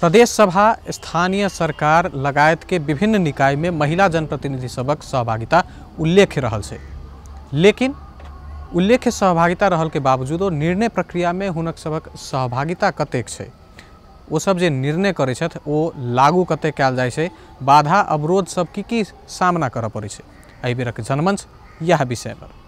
प्रदेश सभा, स्थानीय सरकार लगायत के विभिन्न निकाय में महिला जनप्रतिनिधि सबक सहभागिता उल्लेख्य रहल छै, लेकिन उल्लेख्य सहभागिता रहल के बावजूदो निर्णय प्रक्रिया में हुनक सबक सहभागिता कतेक छै, वो सब जे निर्णय करै छथि ओ लागू कते कयल जाइ छै, बाधा अवरोध सब की सामना करऽ पड़ै छै। एहि बेरक जनमंच यह विषय पर।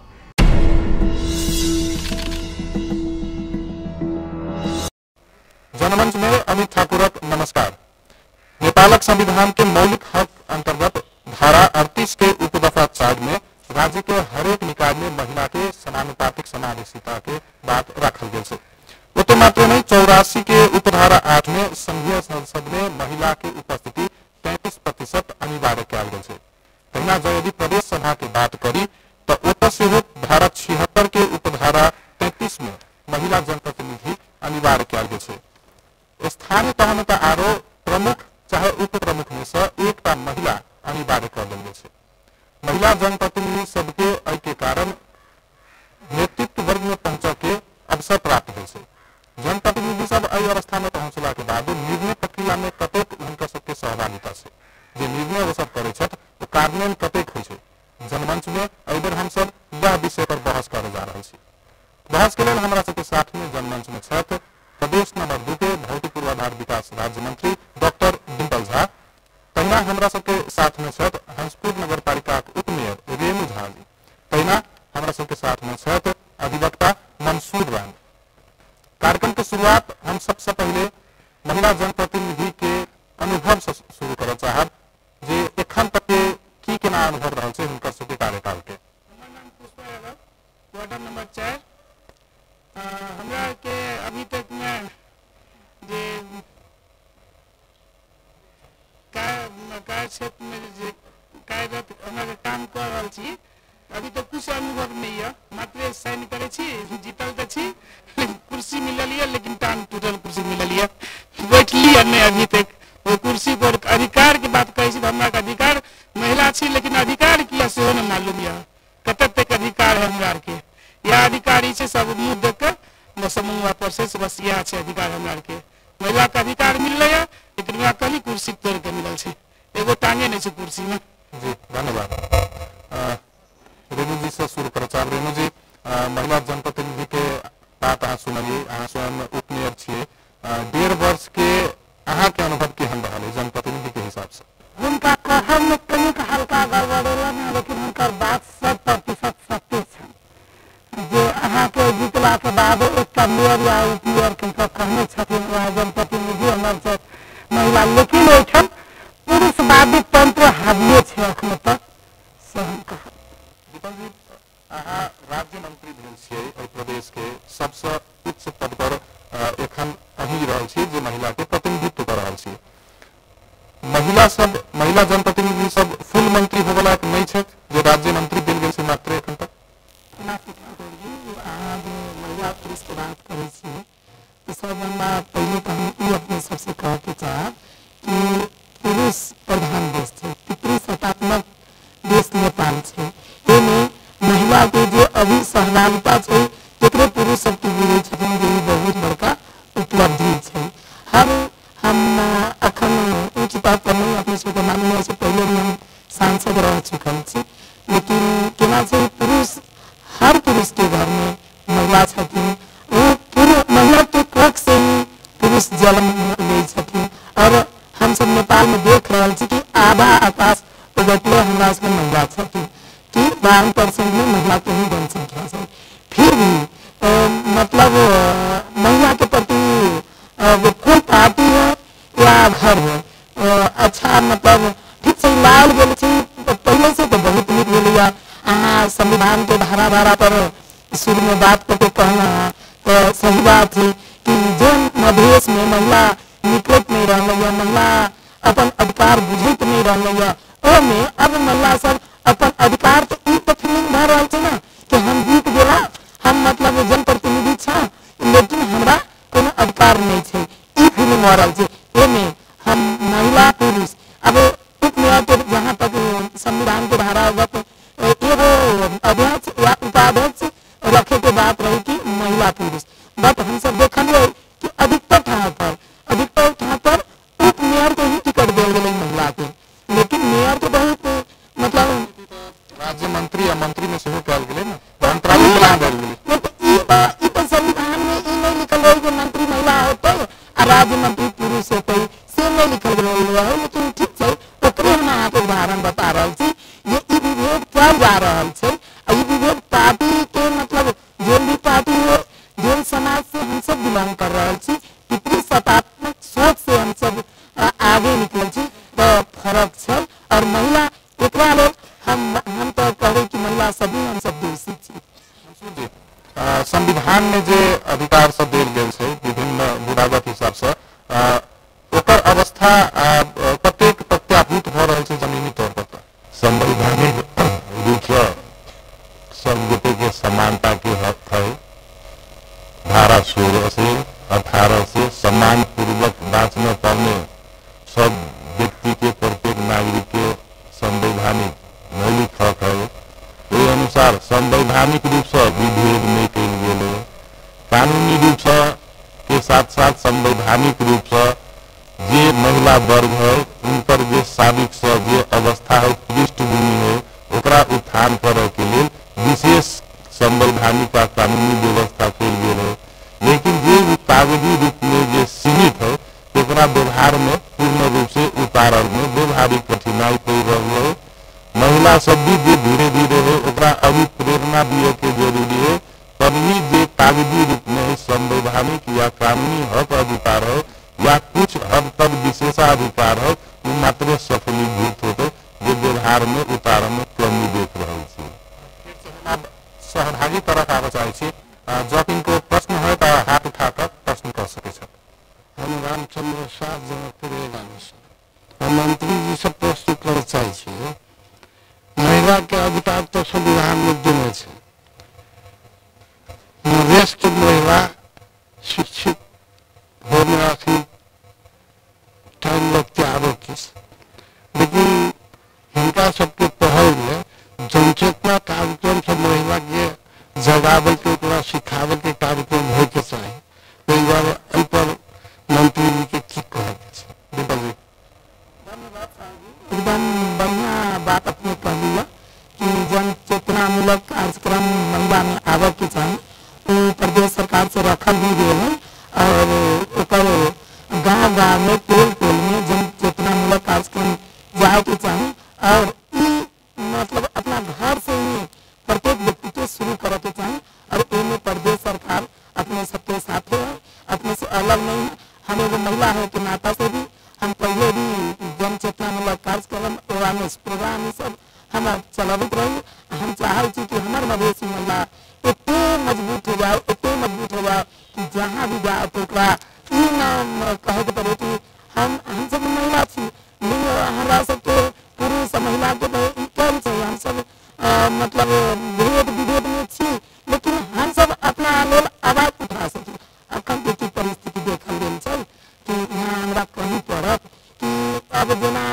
जनमंच में अमित ठाकुरक नमस्कार। नेपालक संविधान के मौलिक हक अंतर्गत धारा 38 के उपदफा 4 में राज्य के हरेक निकाय में महिला के समानुपातिक समावेशिता के बात रखल गेल छै। ओते मात्र नहीं, 84 के उपधारा 8 में संघीय संसद में महिला के उपस्थिति 33% अनिवार्य कयल गेल छै। तहिना यदि प्रदेश सभा के बात करी तो ओतऽ सेहो धारा 76 के उपधारा 33 में महिला जनप्रतिनिधि अनिवार्य कयल गेल छै। स्थानीय तह में आरो प्रमुख चाहे उप प्रमुख में से एक महिला अनिवार्य कर देल गेल छै। महिला जनप्रतिनिधि सबके एहि के कारण नेतृत्व वर्ग में पहुंचे के अवसर प्राप्त होइ छै। जनप्रतिनिधि सब एहि अवस्था में पहुंचला के बाद निर्णय प्रक्रिया में कतेक हुनकर सबके सहभागिता छै, जे निर्णय वो सब करै छथि तो कार्यान्वयन कतेक होइ छै। जनमंच में एहि बेर हम सब यह विषय पर बहस करे जा रहल छी। बहस के लेल हमरा सबके साथ में जनमंच में छथि प्रदेश नंबर 2 के भौतिक पूर्वाधार विकास राज्य मंत्री डॉक्टर डिम्पल झा। तहिना हमरा सबके साथ में छथि हंसपुर नगर पालिका उप मेयर रेणु झा जी। तहिना हमरा सबके साथ में छथि अधिवक्ता मंसूर राम। कार्यक्रम के शुरुआत हम सबसे पहले महिला जनप्रतिनिधि के अनुभव से शुरू करना चाहब, जे एखन तक के की केना अनुभव रहल छै हुनकर सबके कार्यकाल के। हमर नाम पुष्पा यादव, वार्ड नंबर 4। हमरा के अभी तक में जे कार्य क्षेत्र में जे कार्यरत हमरा काम कर रहल छी, अभी तक कुछ अनुभव नहीं है। मात्र साइन करे छी, जीतल तो छी, कुर्सी मिलल है लेकिन टांग टूटल कुर्सी मिलल है, बैठली नहीं अभी तक वो कुर्सी पर। अधिकार की बात कहे छी, हमरा के अधिकार महिला छी लेकिन अधिकार किया सेहो न मालूम है, कतऽ तक अधिकार है हमरा के। यह अधिकारी से सब मुँह देख कर समूह पर से बस यह है अधिकार हमरा के। महिला का अधिकार मिल रहा है लेकिन वहाँ कहीं कुर्सी तोड़ के मिलल है, एगो टांगे नहीं कुर्सी में। जी धन्यवाद। रेणु जी से शुरू कर चाहब। रेणु जी, महिला जनप्रतिनिधि के बात अहाँ सुनलिए, अहाँ स्वयं उप मेयर छियै। 1.5 वर्ष के अहाँ के अनुभव केहन रहल जनप्रतिनिधि के हिसाब से? उनका कहल में कनिक हल्का गड़बड़ेलन है, लेकिन उनकर बात 100% सत्य है। जे अहाँ के जीतला के बाद एक मेयर या उप मेयर के कहने छथिन वह जनप्रतिनिधि हमर से महिला, लेकिन ओहिठाम पुरुषवादी तंत्र हाविए छै अखन तक से हम कहब। दीपक जी, अहाँ राज्य मंत्री भेल छियै एहि प्रदेश के सबसे उच्च पद पर एखन अहीं रहल छी जे महिला के प्रतिनिधित्व कर रहल छी। महिला जनप्रतिनिधि सब फुल मंत्री होवला नहीं छथि, जे राज्य मंत्री देल गेल छै मात्र एखन तक। अहाँ जो महिला पुरुष के बात करे छी तो सब पहले तो हम अपने सबसे कह के चाहब कि पुरुष प्रधान देश है, पितृ सत्तात्मक देश नेपाल है। एमें महिला के जो अभी सहभागिता है जकरे पुरुष सबके मिले छथिन, जे बहुत बड़का उपलब्धि है। हम अखन उच्च पद पर नहीं अपने सबके मानने से पहले भी हम सांसद रह चुकल छी, लेकिन केना छै पुरुष हर पुरुष के घर में महिला छथिन, वो पूरे महिला के कोख से ही पुरुष जन्म ले छथिन। और हम सब नेपाल में देख रहे छी कि आधा आकाश उगटले हमरा सबके महिला छथिन, कि 52% में महिला के ही जनसंख्या है। फिर भी मतलब महिला के प्रति वो कोई पार्टी है या घर है, अच्छा मतलब ठीक से लाल गेल छी पहले से तो बहुत नीक भेलै। अहाँ संविधान के धारा पर शुरू में बात करके कहना तो सही बात है कि जो मधेश में महिला निकलत नहीं रहा है, महिला अपन अधिकार बुझत नहीं रहा है, ओमे अब महिला सब अपन अधिकार तो ई तो फीलिंग भर रहा है ना कि हम जीत गेला, हम मतलब जनप्रतिनिधि छा लेकिन हमरा कोनो अधिकार नहीं है, ई फीलिंग हो रहा है। एमे हम महिला पुरुष अब उप मेयर के जहाँ तक संविधान के धारा एगो अध्यक्ष या उपाध्यक्ष रखे के बात रही कि महिला पुरुष, बट हम सब देखलिए कि अधिकतर ठाव पर मांग कर रहा छी। पितृ सत्तात्मक सोच से हम सब आगे निकल छी तो फर्क छै। और महिला एकरा लेल हम तो कहे कि महिला सभी हम सब दोषी छी। संविधान में जे अधिकार सब देल गेल छै विभिन्न बुरागत हिसाब से ओकर अवस्था कतेक प्रत्याभूत भ रहल छै जमीनी तौर पर? संवैधानिक रूप से सब गोटे के समानता के हक है। धारा 16 से 18 से सम्मान पूर्वक बाँचने पाउने सब व्यक्ति के प्रत्येक नागरिक के संवैधानिक मौलिक हक है। ओहि अनुसार संवैधानिक रूप से विभेद नहीं कल गेल है। कानूनी रूप से के साथ साथ संवैधानिक रूप से जे महिला वर्ग है उनपर जे साबिक से जे अवस्था है पृष्ठभूमि है ओकरा उत्थान करे के लिए विशेष संवैधानिक आ कानूनी व्यवस्था कल गेल है। लेकिन जे कागजी रूप में जे सीमित है ओकरा व्यवहार में पूर्ण रूप से उतारल में व्यवहारिक कठिनाई पड़ रही है। महिला सब भी जे धीरे धीरे है ओकरा अभी प्रेरणा दिए के जरूरी है। पर ही जे कागजी रूप में संवैधानिक या कानूनी हक अधिकार है या कुछ हद तक विशेषाधिकार है वो मात्र सफलीभूत होते जो व्यवहार में उतार में कमी देख रहे छी। सहभागी तरफ आबे चाहे छी जब इनको प्रश्न है तो हाथ उठाकर प्रश्न कर सके छ। हम रामचंद्र शाह जनकपुर हम मंत्री जी से प्रश्न कर चाहे छी। महिला के अधिकार तो संविधान में देने छै। देश की महिला शिक्षित होने आखिर टाइम लगते आरो किस, लेकिन इनका सबके पहल में जनचेतना कार्यक्रम से महिला के जगावे के सिखावे के कार्यक्रम हो के चाहिए। एहि पर मंत्री जी के की कहब? एकदम बढ़िया बात अपने कह दिया कि जन चेतनामूलक कार्यक्रम महिला में आवे के चाहिए। प्रदेश सरकार से रखल भी गए हैं और गाँव गाँव में टोल टोल में जन चेतनामूलक कार्यक्रम जाए के चाहिए। और मतलब अपना घर से ही प्रत्येक व्यक्ति के शुरू करे के चाहिए। और इनमें प्रदेश सरकार अपने सबके साथ है, अपने से अलग नहीं है। हम एगो महिला है के नाता से भी हम पहले भी जन चेतनामूलक कार्यक्रम अवेयरनेस प्रोग्राम सब हम चलावत रही। हम चाहे कि हमारे मधेसी महिला इतने मजबूत हो जाए कि जहाँ भी जाए तो कहे के पड़े कि हम सब महिला छी। हमारा सबके पुरुष महिला के कम छै। हम सब मतलब भेद विभेद में छी, लेकिन हम सब अपना लेल आवाज उठा सकी। अखन की परिस्थिति देखल गेल छै कि यहाँ हमरा कहीं पड़त कि अब जेना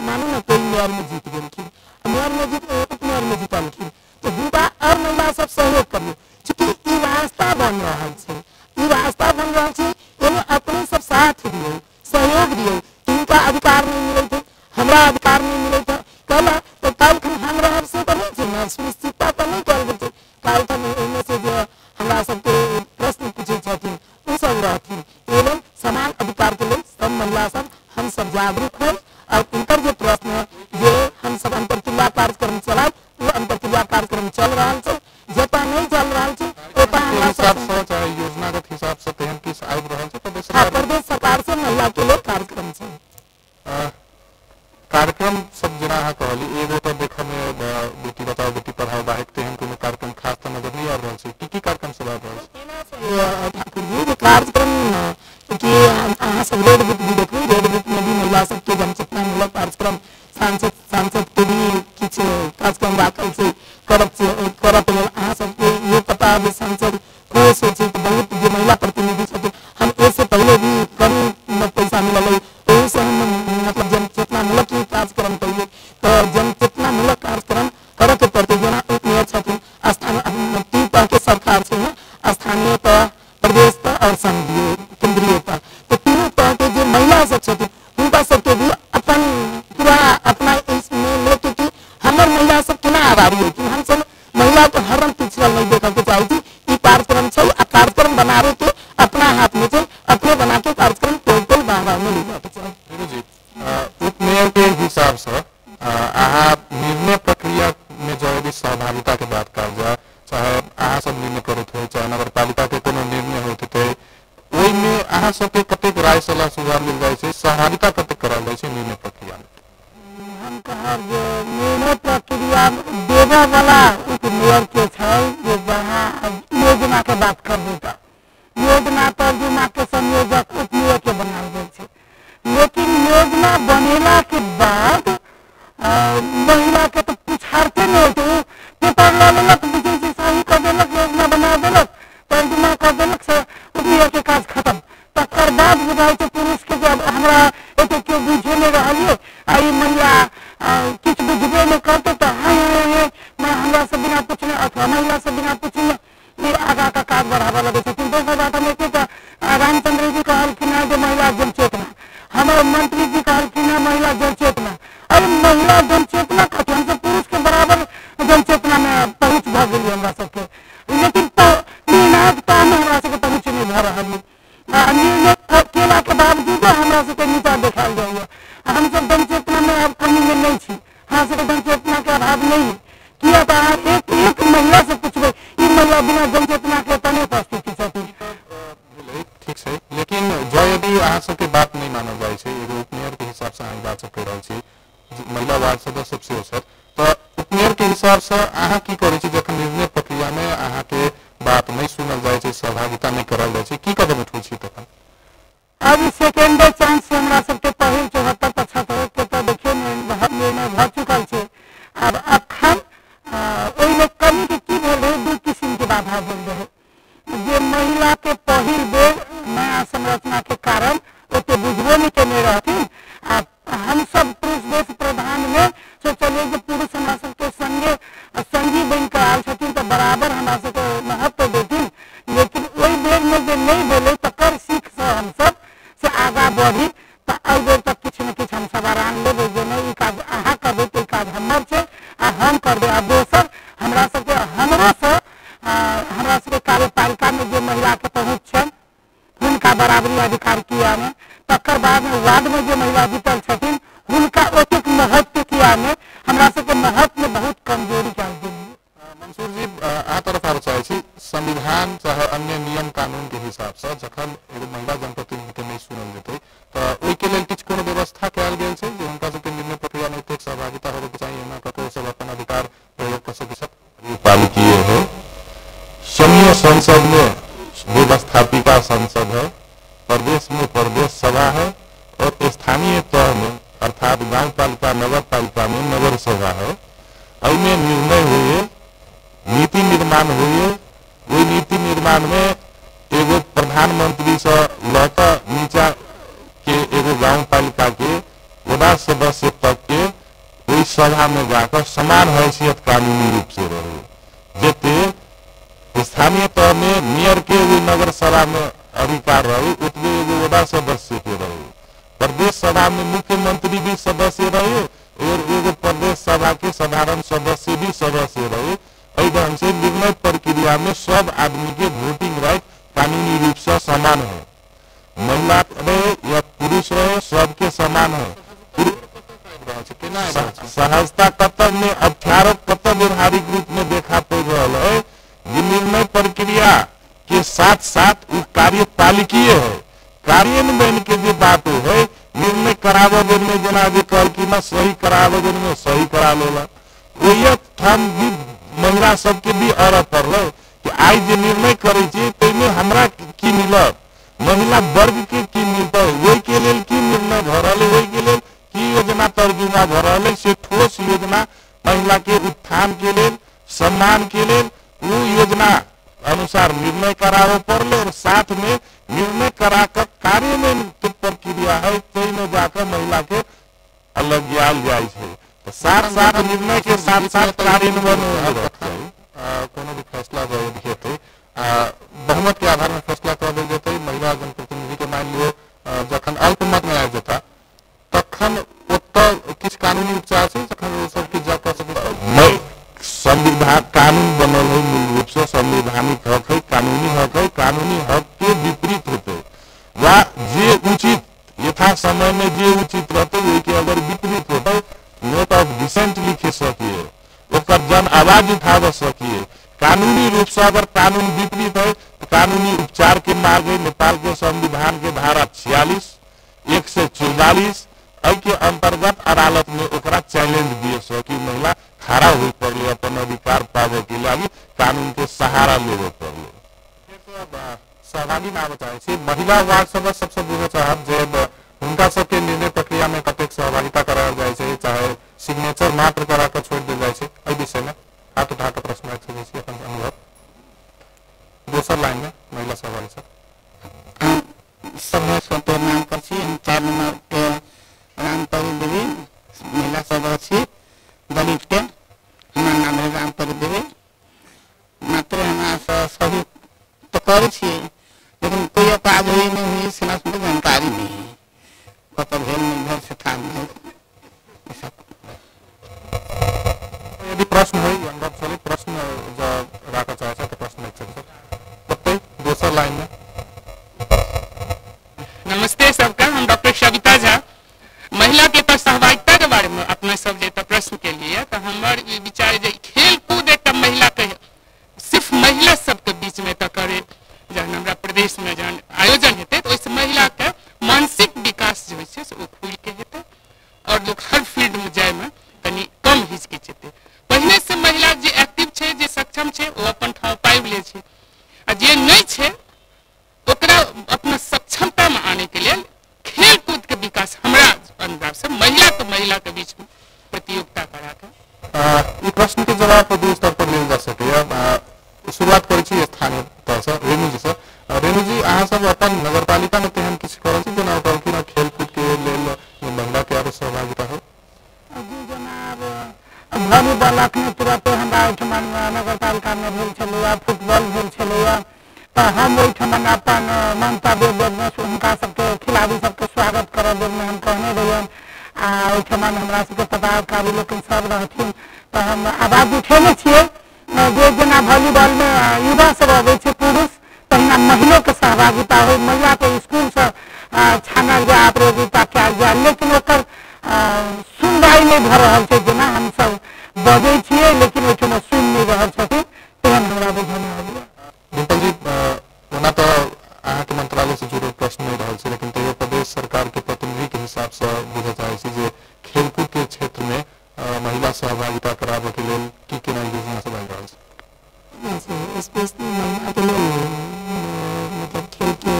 मानू ना कोई मेयर में जीत गेलखिन, मेयर में उपमेयर में जीतलखिन तो हुनका और महिला सब सहयोग करियो। चूँकि ई रास्ता बन रहा है, अपने सब साथ दियो, सहयोग दियो। इनका अधिकार नहीं मिले थे, हमरा अधिकार नहीं मिले थे कल तो कल हम रह से तो नहीं थे, सुनिश्चितता तो नहीं कर देते। कल इनमें से जो हमरा सबके प्रश्न पूछे छथिन वो सब रहथिन। एवं समान अधिकार के लिए सब महिला सब हम सब जागरूक है। और इनकर जो प्रश्न है ये हम सब अंतरक्रिया कार्यक्रम चलाए, वो अंतरक्रिया कार्यक्रम चल रहा है। जता नहीं चल रहा है योजनागत हिसाब से तेहन किस आबि रहल छै प्रदेश सरकार से महिला के लिए कार्यक्रम छै। कार्यक्रम सब जना अहाँ कहली एगो तो देखे में बेटी बचाओ बेटी पढ़ाओ बाहेक तेहन कोनो कार्यक्रम खास तो नजर नहीं आ रहल छै। की कार्यक्रम सब आ रहल छै? ठाकुर जी कार्यक्रम कि अहाँ सब रेड बुक भी देखू, रेड बुक में भी महिला सबके जनचेतनामूलक कार्यक्रम सांसद के भी किछु कार्यक्रम राखल छै। करत अहाँ सबके ये पता है सांसद को सोचे कि बहुत जो महिला प्रतिनिधि छथिन हम इससे पहले भी कम पैसा मिलल है ओहि से हम मतलब जनचेतनामूलक कार्यक्रम करिए। तो जनचेतनामूलक कार्यक्रम करे के पड़ते जेना एक मेयर छथिन स्थानीय 3 तरह के सरकार से स्थानीय प्रदेश और संघीय केंद्रीय तो तीनों तरह के जो महिला सब छथिन उनका सबके भी अपन पूरा अपना इसमें लेके कि हमारे महिला सब केना आभारी है कि हम सब महिला को हरम पिछड़ल नहीं देखा के चाहिए। कार्यक्रम छै कार्यक्रम बनावे के अपना हाथ में छै, अपने बना के कार्यक्रम टोटल बाहर में ले जाते चाहिए। उपमेयर के हिसाब से अहाँ निर्णय प्रक्रिया में जो यदि सहभागिता के बात कर जाए, चाहे अहाँ सब निर्णय करत हो चाहे नगर पालिका के कोनो निर्णय होते थे अहाँ सबके कतेक राय सलाह सुझाव मिल जाए छै, सहभागिता कतेक करल जाए छै निर्णय प्रक्रिया में? हम कहब जे निर्णय प्रक्रिया देवे वाला उपमेयर के छै, जे जहाँ योजना के बात करबू त योजना तर्जुमा के संयोजक उपमेयर के बनाल गेल छै, लेकिन योजना बनेला के बाद महिला के तो पुछारते नहीं होते, पेपर ला लेलक, बीजेपी सही कर देलक, योजना बना देलक, तर्जुमा कर देलक, से उपमेयर के काज खत्म। तकर बाद बुझाई छै पुरुष के जब हमरा एते क्यों बुझे नहीं रहिए, आई महिला किछु बुझबे नहीं करते तो मैं हमरा से बिना पूछने अथवा महिला से बिना पूछने ये आगा का काज बढ़ावा लगे छथिन। दोसर बात हम एक रामचंद्र जी कहलखिन है जे महिला जन चेतना, हमारे मंत्री जी कहलखिन है महिला जन चेतना। अरे महिला जन चेतना कहते हमसे पुरुष के बराबर जन चेतना में पहुंच भ गई हमरा सबके, लेकिन निर्णायकता में हमरा सबके पहुंच नहीं भ रहा है। निर्णय केला के बावजूद हमरा सबके नीचा देखाल जाइए। हम सब जन चेतना में अब कमी में नहीं छी, हमरा सबके जन चेतना के अभाव नहीं है। किया तो एक एक महिला से पूछबे, ई महिला बिना जन चेतना के तने उपस्थिति छथिन। ठीक है, लेकिन जो यदि अहाँ सबके बात नहीं मानल जाए छै, एगो उपमेयर के हिसाब से अहाँ बात सब कह रहल छी, महिला वार्ड सदस्य सब सेहो छथि, तो उपमेयर के हिसाब से अहाँ की करै छी जखन निर्णय प्रक्रिया में अहाँ के बात नहीं सुनल जाए छै, सहभागिता नहीं करल जाए छै, की कदम उठबै छी तखन? अब सेकेंड चांस से हमरा सबके पहिल 74-75 के तो देखिए निर्णय भ चुकल छै। अब अखन ओहिमे कमी के की भेल रहे, दू किस्म के बाधा भेल रहे, जे महिला के पहिल बेर नया संरचना के कारण ओते बुझबो नहीं केने रहथिन। हम सब पुरुष देश प्रधान में सोचलिए जे पुरुष हमरा सबके संगे संगी बन कर आयल छथिन तो बराबर हमरा सबके महत्व देथिन, लेकिन ओहि बेर में जे नहीं भेलै तकर सीख से हम सब से आगा बढ़ी तो एहि बेर तक किछु ने किछु हम सब आराम लेबै जे नहीं, ई काज अहाँ करबै तो ई काज हमर छै आ हम करबै। आ दोसर हमरा सबके हमरो से हमरा सबके कार्यपालिका में जे महिला के पहुँच छनि हुनका बराबरी अधिकार किया में, तकर बाद में वार्ड में जे महिला जीतल छथिन हुनका ओतेक महत्व किया में हमरा सबके महत्व में बहुत कमजोरी कर देलिए। मंसूर जी आ तरफ आबे चाहे छी, संविधान चाहे अन्य नियम कानून के हिसाब से जखन एगो महिला जनप्रतिनिधि के नहीं सुनल जेतै तो ओहि के लेल किछु कोनो व्यवस्था कयल गेल छै जे हुनका सबके निर्णय प्रक्रिया में एतेक सहभागिता होबे के चाहिए, एना ककरो सब अपन अधिकार प्रयोग कर सकै छथि? पालिकीय है, संघीय संसद में व्यवस्थापिका संसद है, प्रदेश में प्रदेश सभा है और स्थानीय तह में अर्थात गांव पालिका नगर पालिका में नगर सभा है। में निर्णय हुए, नीति निर्माण हुए, वही नीति निर्माण में एगो प्रधानमंत्री से लौटा नीचा के एगो गांव पालिका के वडा सदस्य तक के वही सभा में जाकर समान हैसियत कानूनी रूप से रहे, जेते स्थानीय तौर में मेयर के वो नगर सभा में अधिकार रहे उतने एगो वडा सदस्य के रहे, प्रदेश सभा में मुख्यमंत्री भी सदस्य रहे और एगो प्रदेश सभा के साधारण सदस्य भी सदस्य रहे। ढंग से निर्णय प्रक्रिया में सब आदमी के वोटिंग राइट कानूनी रूप से समान है, महिला रहे या पुरुष रहे सबके समान है। सहजता कर्तव्य में 18 कर्तव्य व्यवहारिक रूप में देखा पड़ रहा है। निर्णय प्रक्रिया के साथ साथ वो कार्यपालिकीय है, कार्यान्वयन के जो बात है निर्णय करावे में जना जे कल की ना सही करावे में सही करा लेला, वही हम भी महिला सबके भी अरब पड़ रहे कि आज जो निर्णय करे में हमरा की मिलत, महिला वर्ग के की मिलता है, वही के लिए की निर्णय भ रहा है, वही के लिए की योजना तर्जुमा भ रहा है, से ठोस योजना महिला के उत्थान के लिए सम्मान के लिए वो योजना अनुसार निर्णय करावे पड़े और साथ में निर्णय कराकर कार्य में प्रक्रिया है तई में जाकर महिला के अलग जाल जाए है, तो साथ साथ निर्णय के साथ साथ कार्यान्वयन कोनो भी फैसला हेतु बहुमत के आधार में फैसला कर देल जेतै। महिला जनप्रतिनिधि के मान लियो जखन अल्पमत में आबि जेता तखन ओतऽ किछु कानूनी उपचार छै जखन ओ सब की जा कर सकै। संविधान कानून बनल है, मूल रूप से संवैधानिक हक है, कानूनी हक है, कानूनी हक के विपरीत होते वा जे उचित यथा समय में जे उचित रहते वही के अगर विपरीत होते नोट ऑफ डिसेंट लिखे सकिए, जन आवाज उठा सकिए। कानूनी रूप से अगर कानून विपरीत है तो कानूनी उपचार के मार्ग नेपाल के संविधान के धारा 46 144 के अंतर्गत अदालत में ओकरा चैलेंज दिए सो कि महिला खड़ा हुई पड़े अपन अधिकार पावे के लिए कानून के सहारा लेवे पड़े। सहभागी ना बचाए महिला वार्ड सदस्य सबसे बुझे चाहब जे उनका सबके निर्णय प्रक्रिया में कतेक सहभागिता करायल जाए छै, चाहे सिग्नेचर मात्र करा के छोड़ देल जाए छै, एहि विषय में हाथ उठा के प्रश्न रख सकै छी अपन अनुभव। दोसर लाइन में महिला सहभागी सब स्वतंत्र नाम पर छी 4 नंबर के रामपरी देवी महिला सदस्य दलित के हमार नाम है रामपरी देवी। मात्र हमारा सभी तो कर लेकिन कोई अपराध हुई नहीं हुई सेना में जानकारी नहीं है, पता भेल नहीं घर से था नहीं। यदि प्रश्न हो प्रश्न राख चाहे तो प्रश्न सर दोसर लाइन में। नमस्ते सबका, हम डॉक्टर सविता झा। महिला के सहभागिता के बारे में अपना सब जो प्रश्न के लिए तो हमारे विचार खेल कूद एक महिला के सिर्फ महिला सबके बीच में तो करे जहन हमारा प्रदेश में जहन आयोजन हेते तो वैसे महिला के मानसिक विकास जो है वो खुल के हेते और लोग हर फील्ड में जाए में कनी कम हिचकिचेते। पहले से महिला जे एक्टिव छे जे सक्षम छे वो अपन ठाव पाबि ले छे आ जे नहीं छे ओकरा अपना सक्षमता में आने के लिए खेल कूद के विकास हमारा अंदाज से महिला के बीच में प्रतियोगिता करा के प्रश्न के जवाब दू स्तर पर लेल जा सके। शुरुआत करै छी स्थानीय तौर से रेणु जी से। रेणु जी अहाँ सब अपन नगरपालिका में तेहन किछु करै छी जेना कहलखिन खेल कूद के लेल महिला के आरो सहभागिता हो? जी जनाब, वॉलीबॉल अखने तुरंत हमरा ओहिठमा नगरपालिका में भेल छलैया, फुटबॉल भेल छलैया तो हम ओहिठमा अपन मंतव्य देने हुनका सबके खिलाड़ी सबके स्वागत करऽ देने हम कहने रहियन आ ओहिठमा हमरा सबके पदाधिकारी लोग सब रहथिन तो हम आवाज उठेने छियै जे जेना वॉलीबॉल में युवा सब अबै छै पुरुष तहिना महिलो के सहभागिता हो, महिला के स्कूल से छानल जाए प्रतियोगिता कयल जाए, लेकिन ओकर सुनवाई नहीं भऽ रहल छै। जेना हम सब बजै छियै लेकिन ओहिठमा सुन नहीं रहल छथिन, तेहन हमरा बुझल आबैया। डिम्पल जी, ओना तो अहाँ के मंत्रालय से जुड़ल प्रश्न नहीं रहल छै, लेकिन तैयो प्रदेश सरकार के प्रतिनिधि के हिसाब से बुझे चाहे छी जे खेलकूद के क्षेत्र में महिला सहभागिता कराबे के लेल की केना योजना सब आबि रहल छै? स्पेशली महिला के लेल मतलब खेल के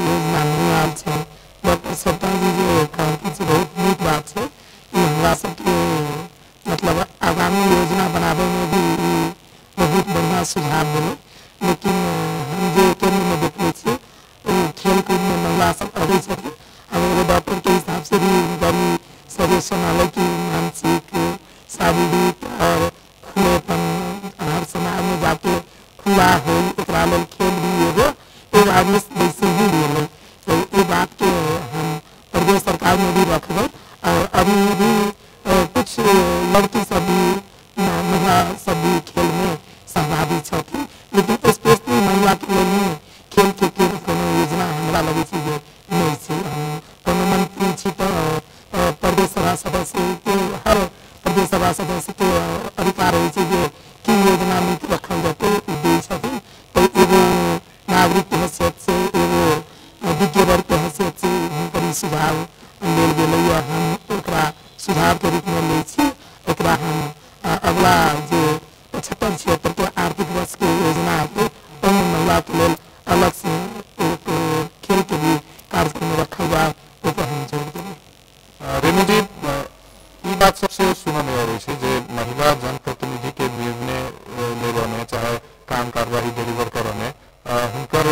योजना नहीं आयल छै। डॉक्टर सत्ता जी जे कहलखिन से बहुत नीक बात छै, हमरा सबके मतलब आगामी योजना बनाबे में भी बहुत बढ़िया सुझाव मिले। लेकिन हम जो केंद्र में देखले छियै खेल कूद में महिला सब अबै छथिन, और डॉक्टर के हिसाब से भी गरीब शरीर संभाले की मानसिक शारीरिक और खुलेपन हर समाज में जाके खुला हो एकरा लेल खेल भी एगो आवेश जैसे ही मिले। तो ये बात के हम प्रदेश सरकार में भी रखबे और अभी भी कुछ लड़की सब भी महिला सब भी खेल में सहभागी छथिन, लेकिन स्पेशली महिला के लिए खेल के कोनो योजना हमरा लगे छै जे नहीं छै। हम कोनो मंत्री छी तो प्रदेश सभा सदस्य के हर प्रदेश सभा सदस्य के अधिकार होइ छै जे की योजना नीति रखल जेतै दै छथिन। तो एगो नागरिक के हैसियत से एगो विज्ञ वर्ग के हैसियत से हुनकर सुझाव लेल गेलैया, हम ओकरा सुझाव के रूप में लै छी। एकरा हम अगला जे 75-76 के आर्थिक वर्ष के योजना हेतै ओहिमे महिला के लेल अलग से एक खेल के भी कार्यक्रम रखल जाए, ओपर हम जोर देबै। रेणु जी, ई बात सबसे सुनने में आबै छै जे महिला जनप्रतिनिधि के निर्णय लेबऽ में चाहे काम कार्यवाही डिलीवर करऽ में हुनकर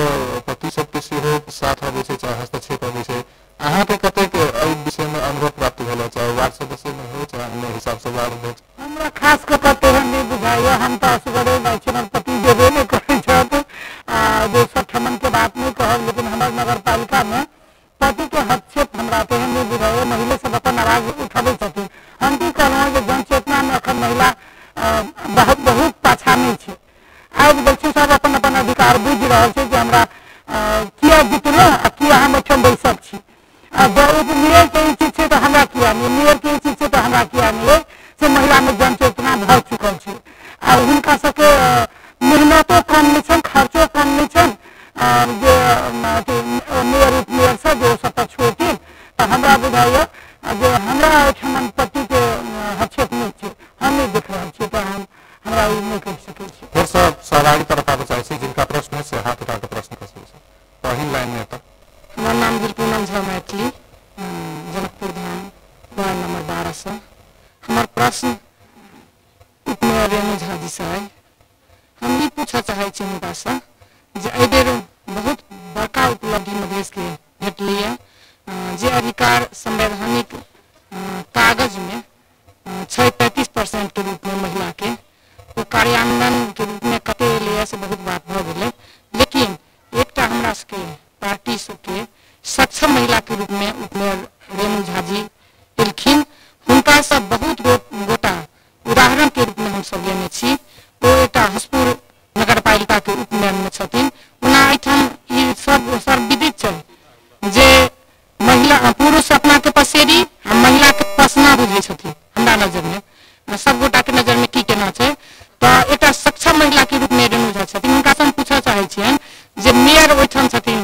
पति सबके सेहो साथ अबै छै चाहे हस्तक्षेप अबै छै। अहाँ के कतेक एहि विषय में अनुभव प्राप्त भेल, चाहे वार्ड सदस्य में हो चाहे अन्य हिसाब से वार्ड अध्यक्ष? हमरा खास कऽ कऽ तेहन नहीं बुझाइया, हम तो असगरे नेशनल पति देबे नहीं करै छथि जो सठमन के बात नहीं कहब, लेकिन हमर नगर पालिका में पति के हस्तक्षेप हमरा तेहन नहीं बुझाइया। महिला सब अपन आवाज उठाबै छथिन। हम की कहलहुँ जे जनचेतना में अखन महिला बहुत पाछा नहीं छै। आबि गेल छै, सब अपन अपन अधिकार बुझि रहल छै जे हमरा किया जितलहुँ आ किया हम ओहिठाम बैसल छी। मेयर के ई चीज छै तो हमरा किया नहीं, मेयर के ई चीज छै तो हमरा किया नहीं, से महिला में जनचेतना भऽ चुकल छै। आ हुनका सबके मेहनतो कम नहीं छनि, खर्चो कम नहीं पिता के प्रश्न का शुरू से पहिल लाइन में तक हमारा नाम भेल पूनम झा मैथिली, जनकपुर धाम, वार्ड नंबर 12 से। हमार प्रश्न उपमेयर रेणु झा जी से है। हम ई पूछा चाहे छी हुनका से जे एहि बेर बहुत बड़का उपलब्धि मधेश के भेटली है, जे अधिकार संवैधानिक कागज में 35% के रूप में महिला के वो कार्यान्वयन के रूप में कते लिए से बहुत बात भ गेलै, लेकिन एकटा हमरा सबके पार्टी सबके सक्षम महिला के रूप में उपमेयर रेणु झा जी एलखिन। हुनका सब बहुत गोटा उदाहरण के रूप में हम सब लेने छी। ओ एकटा हसपुर नगर पालिका के उपमेयर में छथिन। ओना एहिठाम ई सब सर्वविदित छै जे महिला पुरुष अपना के पसेरी आ महिला के पसना बुझै छथिन। हमरा नजर में सब गोटा के नजर में की केना छै तऽ एकटा सक्षम महिला के रूप में रेणु झा छथिन। हुनका से हम पूछऽ चाहे छियनि जे मेयर ओहिठाम छथिन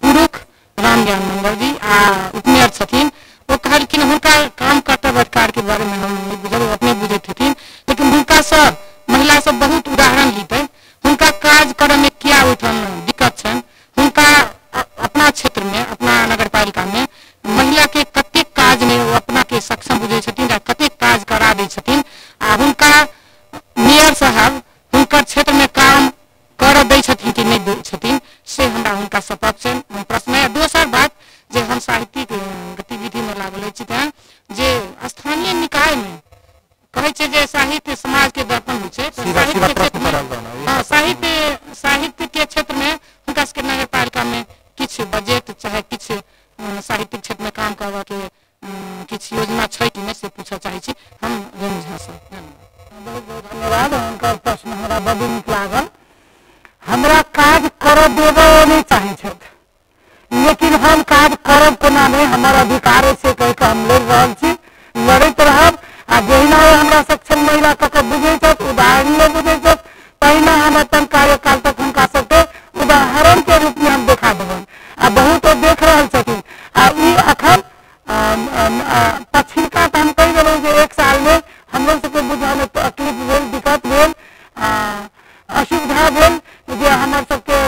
पुरुष राम ज्ञान मंगल जी आ उपमेयर छथिन, वो कहलखिन हुनका काम कर्तव्य अधिकार के बारे में हम नहीं बुझल, वो अपने बुझैत हेथिन, लेकिन हुनका सब महिला सब बहुत उदाहरण लीतै। हुनका काज करे में क्या ओहिठाम दिक्कत छनि, हुनका अपना क्षेत्र में अपना नगर पालिका में महिला के कतेक काज में वो अपना के सक्षम बुझै छथिन आ कतेक काज करा दै छथिन आ हुनका मेयर साहब हुनकर क्षेत्र में काम कर दै छथिन कि नहीं दै छथिन से हमरा हुनका से प्रश्न है। दोसर बात जे हम साहित्यिक गतिविधि में लागल छी तें जे स्थानीय निकाय में कहै छै जे साहित्य समाज के दर्पण होइ छै, साहित्य के क्षेत्र में साहित्य के क्षेत्र में हुनका सबके नगर पालिका में किछु बजट चाहे किछु साहित्यिक क्षेत्र में काम करबा के किछु योजना छै कि नहीं से पूछऽ चाहे छी हम रेणु झा से। बहुत बहुत धन्यवाद। हुनकर प्रश्न हमरा बड़ नीक लागल। हमरा काज कर देबे नहीं चाहे छथि, लेकिन हम काज करब कोना नहीं, हमर अधिकार से कह के हम लड़ रहल छी, लड़ैत रहब। आ जहिना हमरा सक्षम महिला कके बुझै छथि, उदाहरण बुझै छथि, तहिना हम अपन कार्यकाल तक हुनका सबके उदाहरण के रूप में हम देखा देबनि। आ बहुत देख रहल छथिन। आ ई अखन पछिलका तऽ हम कहि देलहुँ जे 1 साल में हमरो सबके बुझऽ में तकलीफ भेल, दिक्कत भेल, असुविधा भेल जे हमर सबके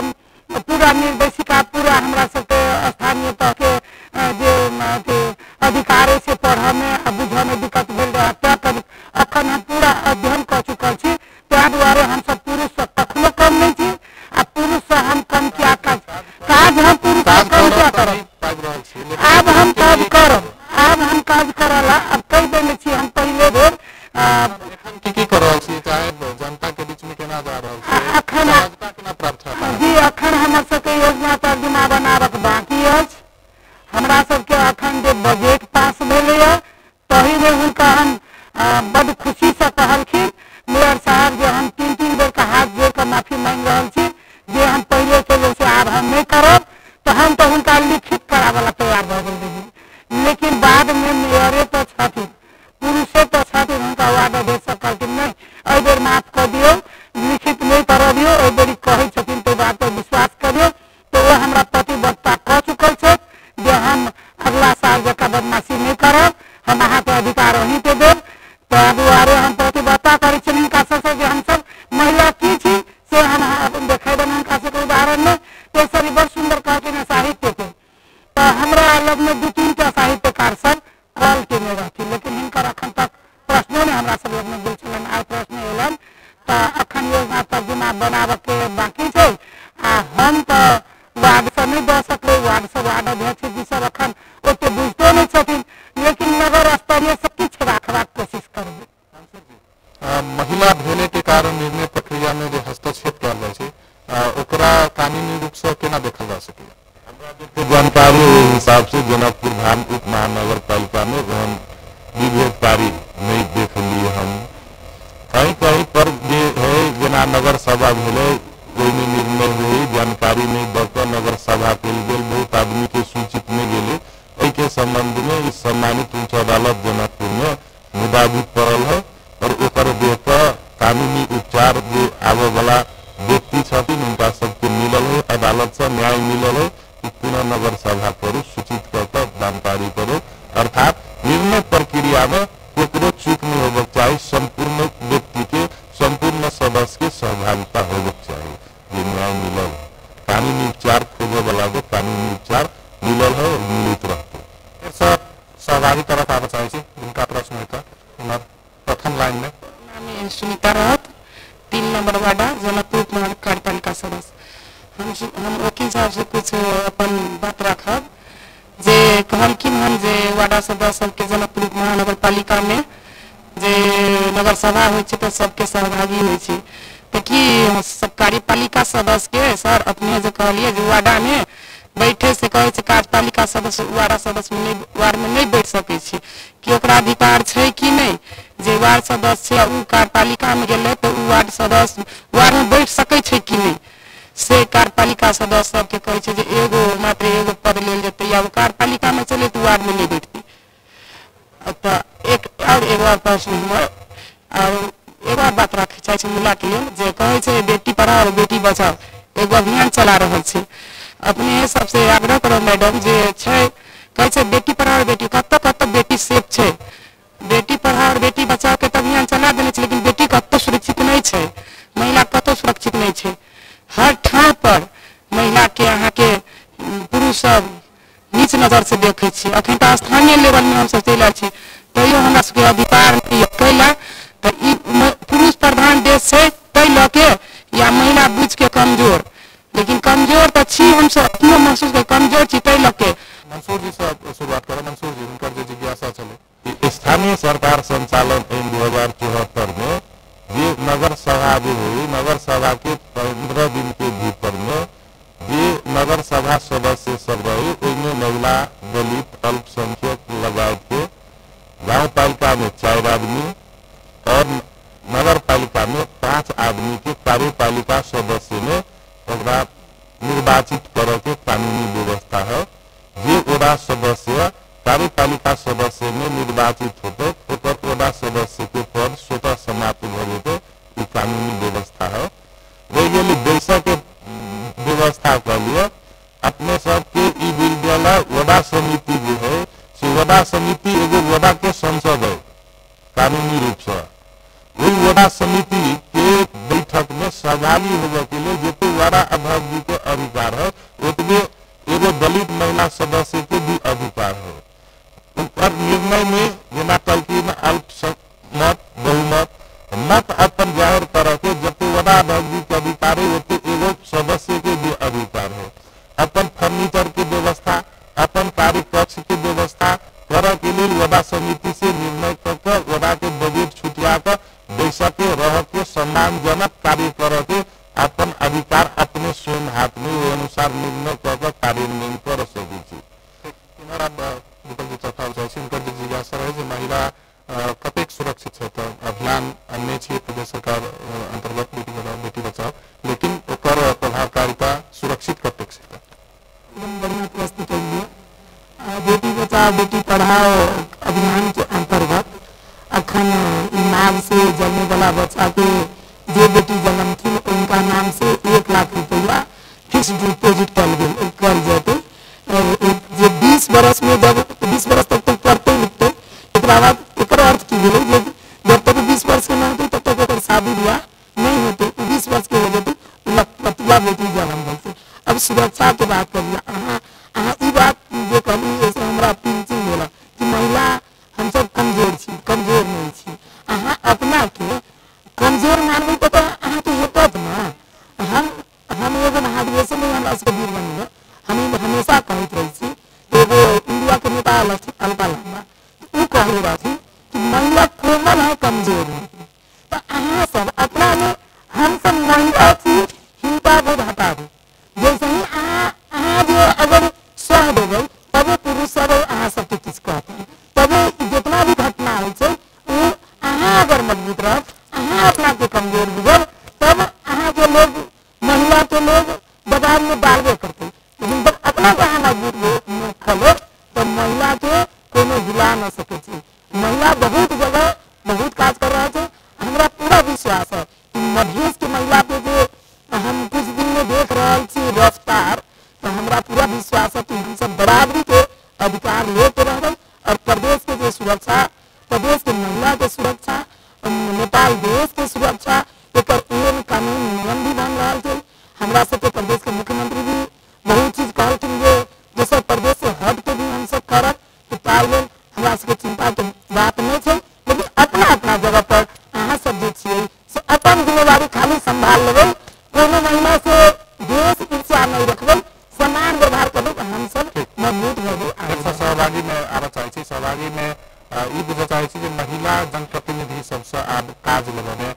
पूरा निर्देशिका पूरा हमरा सबके स्थानीय तह के जे अधिकार से पढ़ऽ में आ बुझऽ में दिक्कत भेल रहे। अखन हम पूरा अध्ययन कर चुकल छी, ताहि दुआरे हम सब पुरुष से कखनो कम नहीं छी आ पुरुष से हम कम क्या काज हम पुरुष से कम क्या करब। आब हम काज करब, आब हम काज करला अब कहि देने छी हम पहले बेर की कर रहल छी, चाहे जनता के बीच में केना जा रहल छी, अखन केना प्राप्त है जी अखन हमर सबके योजना तर्जुमा बनाबक बाकी अछि। हमरा सबके अखन जे बजट पास भेलैया तही में हुनका हम बड़ खुशी से कहलखिन मेयर साहब जे हम 3-3 बेर का हाथ जोड़ कर माफी मांग रहल छी जे हम पहले के जैसे आब हम नहीं करब। तो हम तो हुनका लिखित करावला तैयार भ गेल रही, लेकिन बाद में मेयरे तो छथिन, पुरुषे तो छथिन, हुनका वार्ड अध्यक्ष कहलखिन नहीं एहि बेर माफ कर दियौ, लिखित नहीं कर दियौ, एहि बेर कहै छथिन तो बात पर विश्वास करियौ। तो वो हमरा प्रतिबद्धता कह चुकल छथि जे हम अगला साल जका बदमाशी नहीं करब, हम अहाँके अधिकार अहीं के देब। ताहि दुआरे हम प्रतिबद्धता करै छी हिनका सबसे जे हमसब महिला की छी से हम देखेबनि हुनका सबके उदाहरण में। तेसर बड़ सुंदर कहलखिन साहित्य के, तो हमरा लग में 2-3 टा साहित्यकार सब कॉल केने रहथिन, लेकिन हिनकर अखन तक प्रश्नो ने हमरा सब लग में गेल छलनि। आइ प्रश्न एलनि तो अखन योजना तर्जुमा बनाबे के बाकी छै। आ हम तो वार्ड से नहीं दे सकले, वार्ड से वार्ड अध्यक्ष जी सब अखन ओते बुझते नहीं छथिन, लेकिन नगर स्तरीय से किछु राखबाक कोशिश करबै। महिला भेले के कारण निर्णय प्रक्रिया में जो हस्तक्षेप कयल जाइ छै ओकरा कानूनी रूप से केना देखल जा सकै। जानकारी हिसाब से जनकपुर धाम उप महानगर पालिका में हम विभेदकारी नहीं देख लिए। हम कहीं कहीं पर जे है जेना नगर सभा भेले कोई निर्णय हुई जानकारी नहीं दकर नगर सभा के गेल, बहुत आदमी के सूचित नहीं गेले। एहि के संबंध में इस सम्मानित उच्च अदालत जनकपुर में मुदाबित पड़ल है और ओकर देकर कानूनी उपचार जो आवे वाला व्यक्ति छथिन उनका सबके मिलल है, अदालत से न्याय मिलल है कि पुनः नगर सभा करू, सूचित कर जानकारी करो। अर्थात निर्णय प्रक्रिया में केकरो चूक नहीं होबक चाहिए, संपूर्ण व्यक्ति के संपूर्ण सदस्य के सहभागिता होबक चाहिए। ये न्याय मिलल कानूनी उपचार खोजे वाला को कानूनी उपचार मिलल है और मिलित रहते। सर सहभागी तरफ आना चाहे जिनका प्रश्न होता प्रथम लाइन में नाम सुनीता राउत 3 नंबर वार्डा जनकपुर कार्यपालिका सदस्य। हम वकील साहब से कुछ अपन बात रखब जे कहल कि हम जे वार्डा सदस्य सबके जनकपुर महानगर पालिका में जे नगर सभा हो सबके सहभागी हो तो कि सब कार्यपालिका सदस्य के सर अपने जो कहलिए जो वार्डा में बैठे से कहे कार्यपालिका सदस्य वार्ड सदस्य में वार्ड में नहीं बैठ सके कि ओकरा अधिकार है कि नहीं जे वार्ड सदस्य उ कार्यपालिका में गेले तो वार्ड सदस्य वार्ड में बैठ सके कि नहीं से कार्यपालिका सदस्य सबके कहे जे एगो मात्र एगो पद लेल जेते या कार्यपालिका में चले तो वार्ड में नहीं बैठती। एक और एगो प्रश्न और एगो बात रखे चाहे मिला के लिए जे कहे बेटी पढ़ाओ और बेटी बचाओ एगो अभियान चला रहा है अपने सबसे आग्रह करो मैडम जे कहे बेटी पढ़ाओ बेटी कत बेटी सेफ है बेटी पढ़ाओ और बेटी बचाओ के अभियान चला देने लेकिन बेटी कत सुरक्षित नहीं है महिला कत सुरक्षित नहीं है हर ठाव पर महिला के यहाँ के पुरुष सब नीच नजर से देखे अखन तो स्थानीय लेवल में हम सब चल तैयो हमरा सबके अधिकार कैला तो पुरुष प्रधान देश से तै लके या महिला बुझ के कमजोर लेकिन कमजोर तो छी हम सब अपनो महसूस कर कमजोर छी तै लके। मंसूर जी से शुरुआत करें। मंसूर जी उनका जो जिज्ञासा चले स्थानीय सरकार संचालन ऐन 2074 में ये नगर सभा जो हुई नगर सभा के 15 दिन के भीतर में ये नगर सभा सदस्य सब रही उनमें महिला दलित अल्पसंख्यक लगा के गाँव पालिका में 4 आदमी और नगर पालिका में 5 आदमी के कार्यपालिका सदस्य में निर्वाचित करे के कानूनी व्यवस्था है। ये ओडा सदस्य कार्यपालिका सदस्य में निर्वाचित होते ओडा सदस्य के पद स्वतः समाप्त हो जाते ये कानूनी व्यवस्था है। वही देश के व्यवस्था के लिए अपने सबके विद्यालय वडा समिति जो है वडा समिति एगो वडा के संसद है कानूनी रूप से वही वडा समिति के बैठक में सहभागी होने के लिए जितने वाड़ा अध्यक्ष जी के अधिकार है उतने एगो दलित महिला सदस्य के भी अधिकार है। उनपर निर्णय में बिना कल्पी में अल्पमत बहुमत मत अपन जाहिर करे के जितने वाड़ा अध्यक्ष जी के अधिकार है उतने एगो सदस्य के भी अधिकार है। अपन फर्नीचर की व्यवस्था अपन कार्य कक्ष की व्यवस्था करे के लिए वडा समिति से निर्णय करके वडा के बजट छुटिया कर बैठक के रह के सम्मानजनक कार्य करे के अपन अधिकार अपने स्वयं हाथ में अनुसार निर्णय करके कार्यान्वयन कर सके। जिज्ञासा रहे महिला कतेक सुरक्षित है तो अभियान अन्य प्रदेश सरकार अंतर्गत बेटी पढ़ाओ बेटी बचाओ लेकिन प्रभावकारिता सुरक्षित कतेक से बढ़िया प्रश्न करिए। बेटी बचाओ बेटी पढ़ाओ अभियान के अंतर्गत अखन नाम से जन्मे वाला बच्चा के जो बेटी जन्म थी उनका नाम से 1 लाख रुपया फिक्स डिपोजिट कर जाते और 20 बरस में जब 20 बरस तक तो पढ़ते लिखते एक अर्थ की जब तक 20 वर्ष के न होते तब तक अगर शादी ब्याह नहीं होते 20 वर्ष के हो जाते पतला बेटी जन्म देते। अब सुरक्षा के बात करिए बात जो कभी ऐसे हमारा पिंचिंग बोला कि महिला हम सब कमजोर नहीं छी अपना के कमजोर मानवे तो के होत ना हम एगो महाधिवेशन में हमरा सबके वीर बनिए हम हमेशा कहते रही छी एगो इंडिया के नेता अलका लामा वो कह रहा थी कि महिला कोमल है कमजोर है तो सब अपना में हम सब महिला छी हिंसा बोध हटा दो जैसे ही जो अगर सह देवे तबे पुरुष सब सबके किस कहते हैं तबे जितना भी घटना हो अगर मजबूत रह अपना के कमजोर बुझल तब के लोग महिला के लोग बाजार में डालबे करते लेकिन जब अपना के मजबूत खलो तो महिला के कोनो हिला न सके। महिला बहुत जगह बहुत काज कर रहा है हमरा पूरा विश्वास है कि मधेश के महिला पे जो हम कुछ दिन में देख रहे छी रफ्तार तो हमरा पूरा विश्वास है कि हम सब बराबरी के अधिकार लेते रह और प्रदेश के जो सुरक्षा प्रदेश के महिला के सुरक्षा नेपाल देश के सुरक्षा एक कानून नियम भी बन रहा है हमरा सबके प्रदेश के मुख्यमंत्री भी छी सहभागी में ई बुझे चाहे छी जे महिला जनप्रतिनिधि सबसे आब काज लगने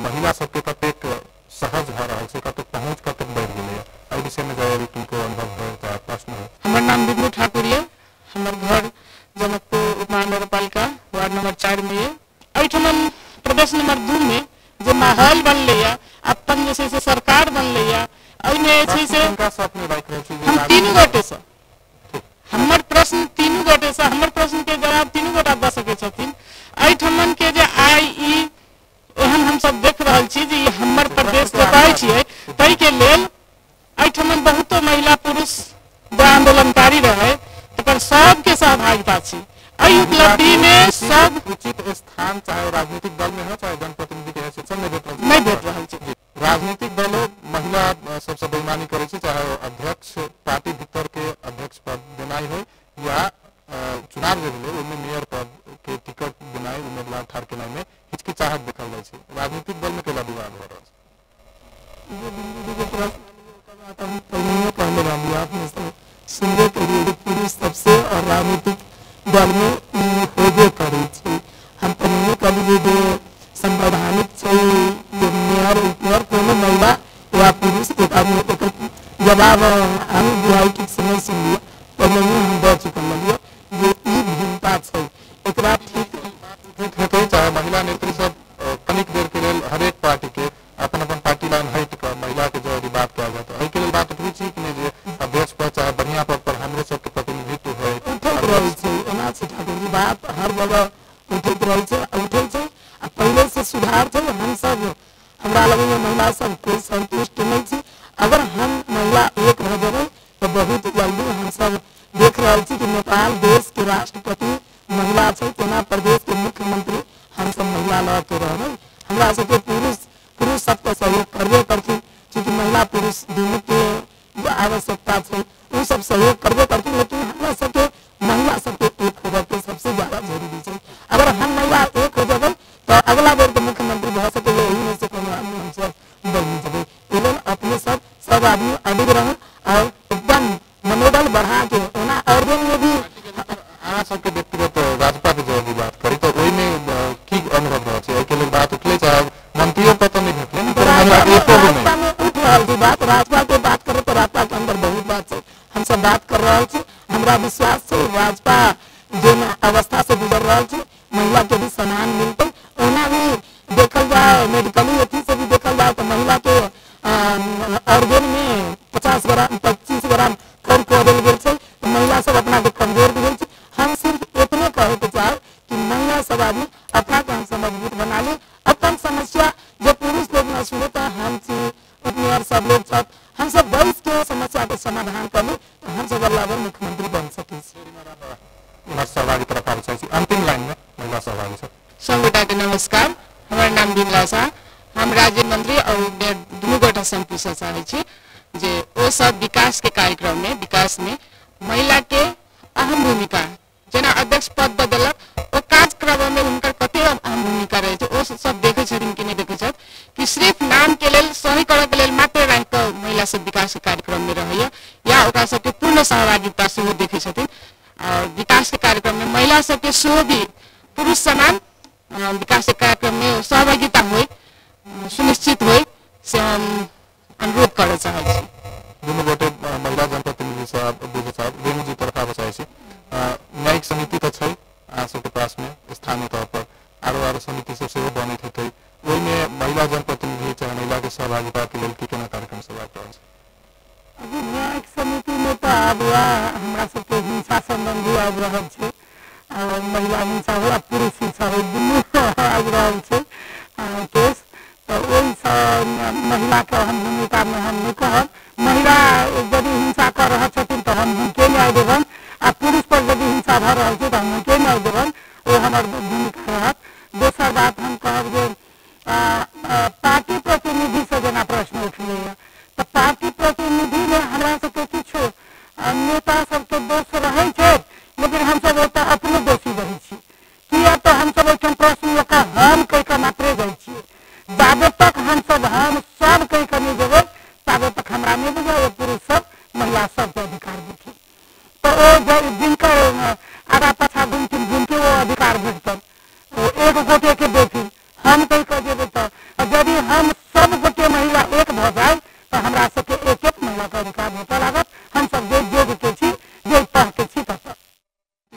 महिला सबके कतेक सहज भ रहल छै, कतेक पहुँच कतेक बढ़ि गेलै, एहि विषय में जरूर तुमको अनुभव हो चाहे प्रश्न हो। हमर नाम बिंदु ठाकुर है, हमर घर जनकपुर उपमहानगरपालिका वार्ड नंबर 4 में है। एहिठमन प्रदेश नंबर 2 में जो माहौल बनले अपन जैसे से सरकार बनले एहिमे से हम तीन गोटे से हमर प्रश्न तीनू गोटे से हमर प्रश्न के जवाब तीनू गोटा द सके छथिन। एहिठमन के जे आई ई एहन हम सब देख रहल छी जे हमर प्रदेश बताई छियै, तै के लेल एहिठमन बहुतो महिला पुरुष जो आंदोलनकारी रहे तकर सबके सहभागिता छी। एहि उपलब्धि में सब उचित स्थान चाहे राजनीतिक दल में हो चाहे जनप्रतिनिधि के हैसियत से नहीं भेट रहल छै। राजनीतिक दलों महिला सबसे बेईमानी करे छै, चाहे अध्यक्ष पार्टी भीतर के अध्यक्ष पद देनाई हो या चुनाव जे भेलै ओहिमे मेयर पद के टिकट देनाई उम्मीदवार ठाड़ केनाई में हिचकिचाहट देखल जाय छै। राजनीतिक दल में केला विवाद हो रहल छै। सुनबे करिए पुरुष सबसे और राजनीतिक दल में होबे करे छै। हम पहिने कभी जे संवैधानिक छै जे मेयर कोनो महिला या पुरुष एक आदमी एकर जवाब हम बुआई के समय सुनिए पहले हम दे चुकल लिए जे ई भिन्नता छै एकरा ठीक होते चाहे महिला नेत्री सब कनिक देर के लिए हर एक पार्टी के अपन अपन पार्टी लाइन हट कर महिला के जो बात किया जाता है के लिए बात उठबी छी कि जे अध्यक्ष पर चाहे बढ़िया पद पर हमरे सब के प्रतिनिधित्व होय उठैत रहै छै। एना छै ठाकुर जी बात हर जगह उठैत रहै छै आ पहले से सुधार छै। हम सब हमरा लगे महिला सब कोई संतुष्ट नहीं छी। अगर हम महिला एक रह जेबै तो बहुत जल्दी हम सब देख रहे छी कि नेपाल देश के राष्ट्रपति महिला छै, तेना प्रदेश के मुख्यमंत्री हम सब महिला लग के रहबै। हमरा सबके पुरुष सबके सहयोग करबे करथिन, क्योंकि महिला पुरुष दुनू के जो आवश्यकता छै वो सब सहयोग करबे करथिन। लेकिन हमरा सबके महिला सबके एक होबे के सबसे ज्यादा जरूरी छै। अगर हम महिला एक हो जेबै तो अगला बेर के मुख्यमंत्री भ सके यही में से कोनो आदमी हम सब बन जेबै। एवं अपने सब आदमी अडिग रहन और एकदम मनोबल बढ़ा के ओना अर्जुन में भी अहाँ सबके व्यक्तिगत राजपा के जो बात करी तो ओहि में की अनुभव रह छै के लिए बात उठले चाहे मंत्रियों पर तो नहीं भेटले राजपा में उठ रहल छी बात। राजपा के बात करे तो राजपा के अंदर बहुत बात छै, हम सब बात कर रहल छी। हमरा विश्वास छै राजपा जो अवस्था से गुजर रहल छै महिला के भी सम्मान मिलते। ओना भी देखल जाए मेडिकली अथी से भी देखल जाए तो महिला के ऑर्गन में 25 ग्राम कम कर देल गेल छै। तो महिला सब अपना के कमजोर भी छै। हम सिर्फ इतने कहे के चाहे कि महिला सब आदमी अपना के हम मजबूत बना ले। अपन समस्या जो पुरुष लोग न सुने तो हम अपने और सब लोग सब हम सब बैठ के समस्या के समाधान कर ले तो हम सब अगला बार मुख्यमंत्री बन सके। सहभागी तरफ आबै छै अंतिम लाइन में महिला सहभागी सब संगोटा के नमस्कार। हमार नाम बिमला शाह, हम राज्य मंत्री और दुनू गोटा से पूछे चाहे छी जे ओ सब विकास के कार्यक्रम में विकास में महिला के अहम भूमिका जेना अध्यक्ष पद बदलक ओ कार्यक्रम में उनकर कते अहम भूमिका रहे छै। ओ सब देखे छथिन कि नहीं देखे छथि कि सिर्फ नाम के लेल सही करे के लेल मात्र रह के महिला सब विकास के कार्यक्रम में रहैया या ओकरा सबके पूर्ण सहभागिता से देखे छथिन। और विकास के कार्यक्रम में महिला सबके सेहो भी पुरुष समान विकास के कार्यक्रम में सहभागिता हो सुनिश्चित हो से हम अनुरोध करे चाहे छी। दुनू गोटे महिला जनप्रतिनिधि साहब रेणु जी तरफ आबै चाहे छी। न्यायिक समिति तो छै अहाँ सबके पास में स्थानीय तौर पर आरो समिति सब सेहो बनैत हेतै, ओहिमे महिला जनप्रतिनिधि चाहे महिला के सहभागिता के लेल की केना कार्यक्रम सब आबि रहल छै? अभी न्यायिक समिति में तो आब हमरा सबके हिंसा संबंधी आबि रहल छै और महिला हिंसा हो पुरुष हिंसा हो दुनू आबि रहल छै केस। तो ओहि महिला के हम भूमिका में हम नहीं कहब। महिला यदि हिंसा कर रहा छथिन तो हम हुनके न्याय देबन आ पुरुष पर यदि हिंसा भ रहल छै तो हम हुनके न्याय देबन, ओ हमर भूमिका रहत। दोसर बात हम कहब जे पार्टी प्रतिनिधि से जेना प्रश्न उठले तो पार्टी प्रतिनिधि में हमरा सबके किछो नेता सबके दोष रहे छै, लेकिन हम सब ओतऽ अपने दोषी रहे छी। किया तो हम सब ओहिठाम प्रश्न हम कह के मात्रे जाइ छियै। जाबे तक हम सब कह के नहीं देबै ताबे तक हमरा नहीं बुझाए पुरुष सब महिला सबके अधिकार देथिन। तो ओ जिनकर आगा पाछा के अधिकार भेटऽ लागत। हम सब जे जोग के छी, जे पढ़ के छी तब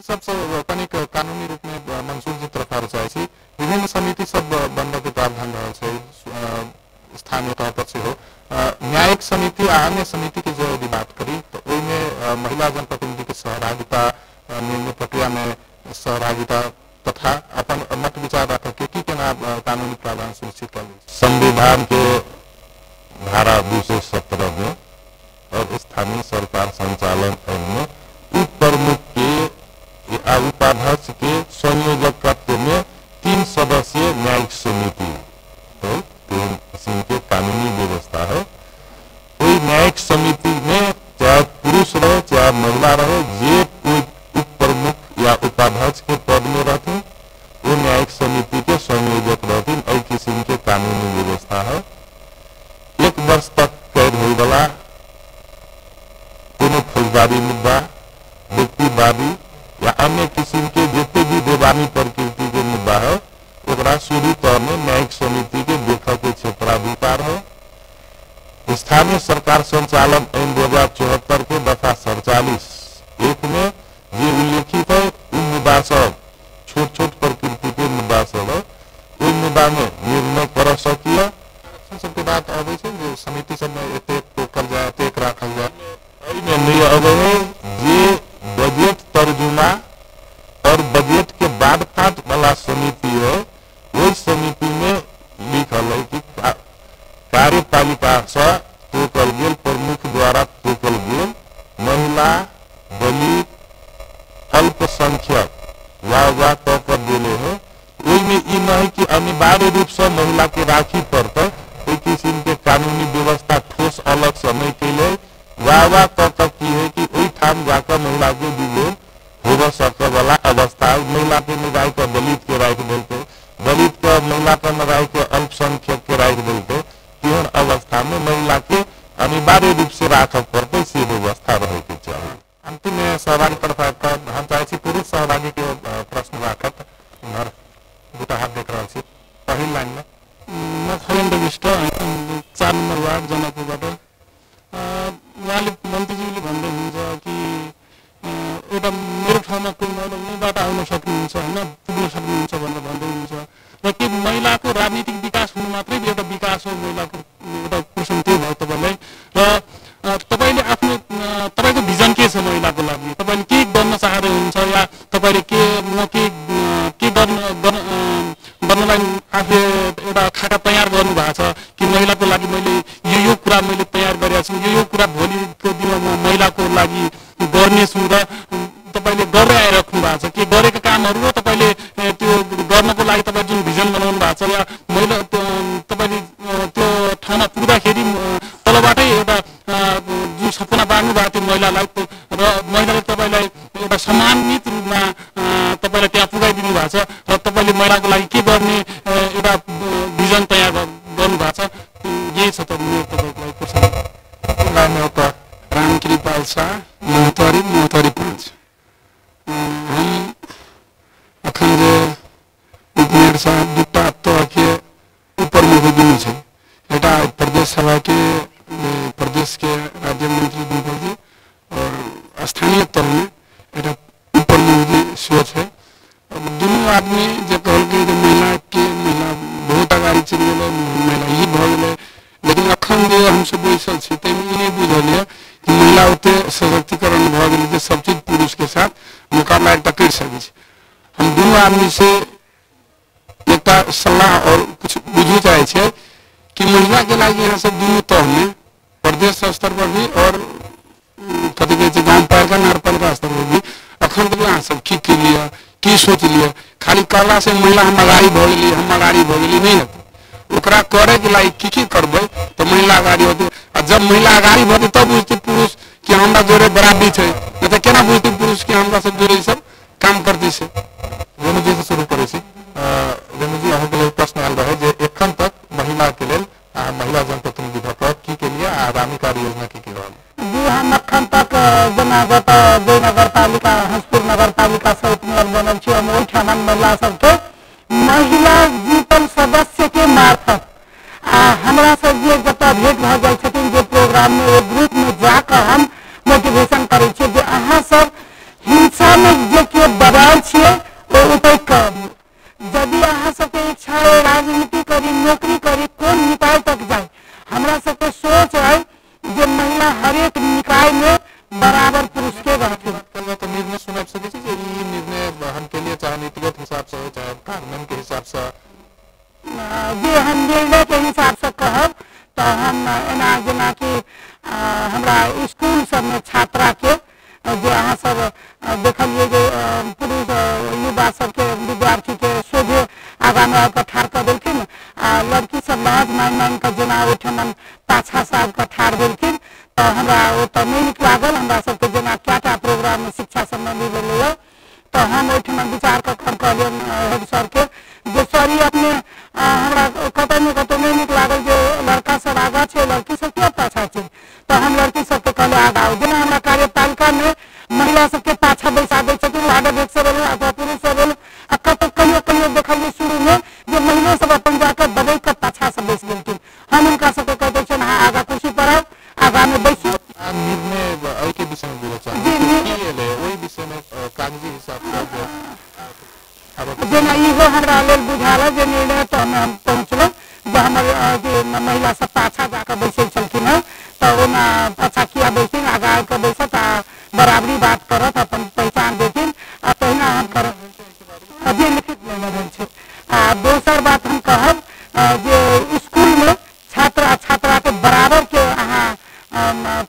सबसे कनिक कानूनी रूप में मंसूर जी तरफ आर चाहे छी। विभिन्न समिति सब बनने के प्रावधान रहल छै स्थानीय तौर पर से हो। न्यायिक समिति आ अन्य समिति की जो यदि बात करी तो ओहिमे महिला जनप्रतिनिधि के सहभागिता, निर्णय प्रक्रिया में सहभागिता तथा अपन मत विचार रख के केना कानूनी प्रावधान सुनिश्चित कल संविधान के धारा 217 में और स्थानीय सरकार संचालन आइन में उप प्रमुख के या उपाध्यक्ष के संयोजकत्व में 3 सदस्यीय न्यायिक समिति तो 3 किस्म के कानूनी व्यवस्था है। कोई न्यायिक समिति में चाहे पुरुष रहे चाहे महिला रहे, जे कोई उप प्रमुख या उपाध्यक्ष के पद में रहते वो न्यायिक समिति के संयोजक रहते। कई किस्म के कानूनी व्यवस्था है। 1 वर्ष तक कैद होने वाला कोनो फौजदारी मुद्दा, व्यक्तिवादी या अन्य किस्म के जितने भी देवानी प्रकृति के मुद्दा है ओकरा शुरू तौर में न्यायिक समिति के देख के क्षेत्राधिकार है। स्थानीय सरकार संचालन आइन 2074 के दफा 47(1) में जे उल्लेखित है उन मुद्दा सब छोट छोट प्रकृति के मुद्दा सब है। उन मुद्दा में निर्णय कर सकिए। सबके बात आबै छै जे समिति सब में एते टोकल जाए, एते राखल जाए, एहिमे नहीं अबै है जे बजट तर्जुमा और बजट के बाद फाट वाला समिति है। वही समिति में लिखल है कि कार्यपालिका से तोकल गेल प्रमुख द्वारा तोकल गेल महिला, दलित, अल्पसंख्यक वाह कर देले है। ओहिमे ई नहीं कि अनिवार्य रूप से महिला के राखी पड़ते, कोई किस्म के कानूनी व्यवस्था ठोस अलग से नहीं कैले। वाह तक की है कि वही ठाम जाकर महिला के विरोध हो सके वाला अवस्था, महिला के निराय के दलित के राख देते, दलित के महिला के निराय के अल्पसंख्यक के राख देते। तीन अवस्था में महिला के अनिवार्य रूप से राखब पड़ते, से व्यवस्था रहे के चाहिए। अंतिम में सहभागी तरफ हम चाहे पुरुष सहभागी के प्रश्न राखत उधर दूटा हाथ देख रहा छी। पहिल लाइन में म खलेन्द्र विष्ट 4 नम्बर वार्ड जनकपुरबाट। उहाँले मन्त्रीज्यूले भन्दै हुनुहुन्छ कि एउटा मेरो ठाउँमा कोही महिला उनीबाट आउन सक्नुहुन्छ होइन, पुग्न सक्नुहुन्छ भनेर भन्दै हुनुहुन्छ। र के महिलाको राजनीतिक विकास हुनु मात्रै एउटा विकास हो महिलाको एउटा क्वेसन त्यो भयो तपाईँलाई। र तपाईँले आफ्नो तपाईँको भिजन के छ महिलाको लागि? तपाईँले के गर्न चाहँदै हुनुहुन्छ या तपाईँले के गर्नलाई आफूले एउटा खाका तयार गर्नु भएको छ कि महिलाको लागि मैले यो कुरा मैले तयार गरेको छु, यो कुरा भोलिको दिनमा म महिलाको लागि गर्नेछु र तपाईँले गर्दै आइराख्नु भएको छ? के गरेका कामहरू हो तपाईँले त्यो गर्नको लागि तपाईँ जुन भिजन बनाउनु भएको छ या महिला तपाईँले त्यो ठाउँमा पुग्दाखेरि तलबाटै एउटा जुन सपना बाँड्नु भएको थियो महिलालाई र महिलाले तपाईँलाई एउटा सम्मानित रूपमा तपाईँलाई त्यहाँ पुगाइदिनु भएको छ र तपाईँले महिलाको लागि के गर्ने एउटा भिजन तयार गर्नु भएको छ? यही छ त मेरो तपाईँको लागि प्रश्न। लाइन एउटा रामकृपाल शाह, मोहतरी 5। हम अखन जे उपमेयर साहब दुटा तह के ऊपर मुख दुनू छै, एटा प्रदेश सभा के प्रदेश के राज्य मंत्री दीपक जी और स्थानीय तल में एटा ऊपर मुख जी सेहो छै। दुनू आदमी जे कहलकै जे महिला बहुत अगाडि चलि गेलै, महिला ई भऽ गेलै, लेकिन अखन जे हमसब बैसल छी ताहिमे ई नहि बुझल यऽ कि महिला ओते सशक्तिकरण भऽ गेलै जे सब चीज पुरुष के साथ मुकाबला एकटा करि सकै छै। हम दुनू आदमी से एकटा सलाह और कुछ बुझू चाहे छे कि महिला के लागि यहाँ सब दुनू तह में प्रदेश स्तर पर भी और कथी कहै छै गाँव पालिका नगरपालिका स्तर पर भी अखन तक अहाँ सब की केलिए, की सोच लिया? खाली कहला से महिला हम अगाड़ी भऽ गेली, हम अगाड़ी भऽ गेली नहीं हेतै। ओकरा करे के लागि की करबै तो महिला अगाड़ी होतै। आ जब महिला अगाड़ी भऽ जेतै तब बुझतै पुरुष कि हमरा जोरे बराबरी छै, नहीं तो केना बुझतै पुरुष कि हमरा सब जोरे सब काम करतै से। रेणु जी से शुरू करे छी। रेणु जी अहाँ के लिए प्रश्न आयल रहे जे एखन तक महिला के लिए महिला जनप्रतिनिधि भऽ कऽ की केलिए आ आगामी कार्य योजना की रहल? जी हम अखन तक जनागत जे नगरपालिका हंसपुर नगरपालिका से उपमेयर बनल छी, हम ओहिठाम महिला सबके महिला जीतल सदस्य के मार्फत आ हमरा सब जे जतऽ भेंट भऽ जाइ छथिन जे प्रोग्राम में ग्रुप में जा निकाय में बराबर पुरुष के रहते तो निर्णय सुना सके छी जे ई निर्णय हम के लिए चाहे नीतिगत हिसाब से हो चाहे कानून के हिसाब से जे हम निर्णय के हिसाब से कहब तो हम एना जेना कि हमरा स्कूल सब में छात्रा के जो अहाँ सब देखलिए जे पुरुष युवा सबके विद्यार्थी के सोझे आगा में आके ठाड़ कर देलखिन आ लड़की सब लाज मान मान के जेना ओठमन पाछा साल के ठाड़ देलखिन तो हमरा ओ तो नहीं नीक लागल। हमरा सबके जेना क्या प्रोग्राम में शिक्षा संबंधी भेलै तो हम ओठमन विचार कर कहलियन हेड सर के जे सर ई अपने हमरा कतौ न कतौ नहीं नीक लागल जे लड़का सब आगा छै लड़की सब किया पाछा छै तो हम लड़की सबके कहले आगा आओ। जेना हमरा कार्यपालिका में महिला सबके पाछा बैसा दै छथिन वार्ड अध्यक्ष सब अथवा पुरुष सब आ कतौ कहियो देखलिए शुरू में जे महिला सब अपन जाकर बदल कर पाछा से बैस गेलखिन। हम उनका सबके कह दै छियन हाँ आगा कुर्सी पर आओ आगा में बैसो। निर्णय ओहि के विषय में बोले चाहिए ओहि विषय में कागजी हिसाब से जेना इहो हमरा लेल बुझाल जे निर्णय तो हम पहुँचलहुँ जो हमर महिला सब पाछा जाकर बैसल छलखिन हँ तो ओना पाछा किया बैसिन आगा आके बैसत आ बराबरी बात करत अपन पहचान देथिन आ तहिना हम करब अभी लिखित निर्णय भेल छै। आ दोसर बात हम कहब जे स्कूल में छात्रा के बराबर के अहाँ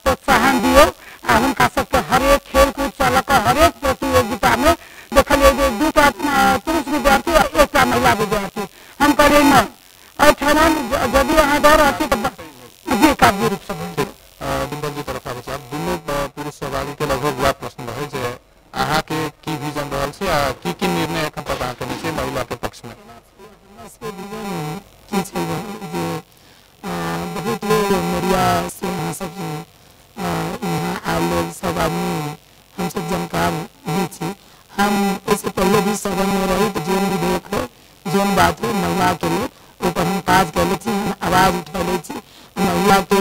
प्रोत्साहन दियौ आ हुनका सबके हरेक खेलकूद से लऽ कऽ हरेक प्रतियोगिता में देखलिए जे 2टा पुरुष विद्यार्थी और 1टा महिला विद्यार्थी हम करिए न एहिठाम यदि अहाँ दऽ रहती तो जी काफी रूप से डिम्पल जी तरफ आबै छै दुनू पुरुष सहभागी के लगभग वह प्रश्न रहे जे अहाँ के की विजन रहल छै आ की निर्णय एखन तक अहाँ केने छियै महिला के पक्ष में की छै जे बहुत लोग मीडिया से अहाँ सब यहाँ आब लोग सब आदमी हम सब जानकार भी छी। हम इससे पहले भी सदन में रही तो जोन विधेयक हो जोन बात हो महिला के लिए ऊपर हम काज कर ले हम आवाज उठा ले महिला के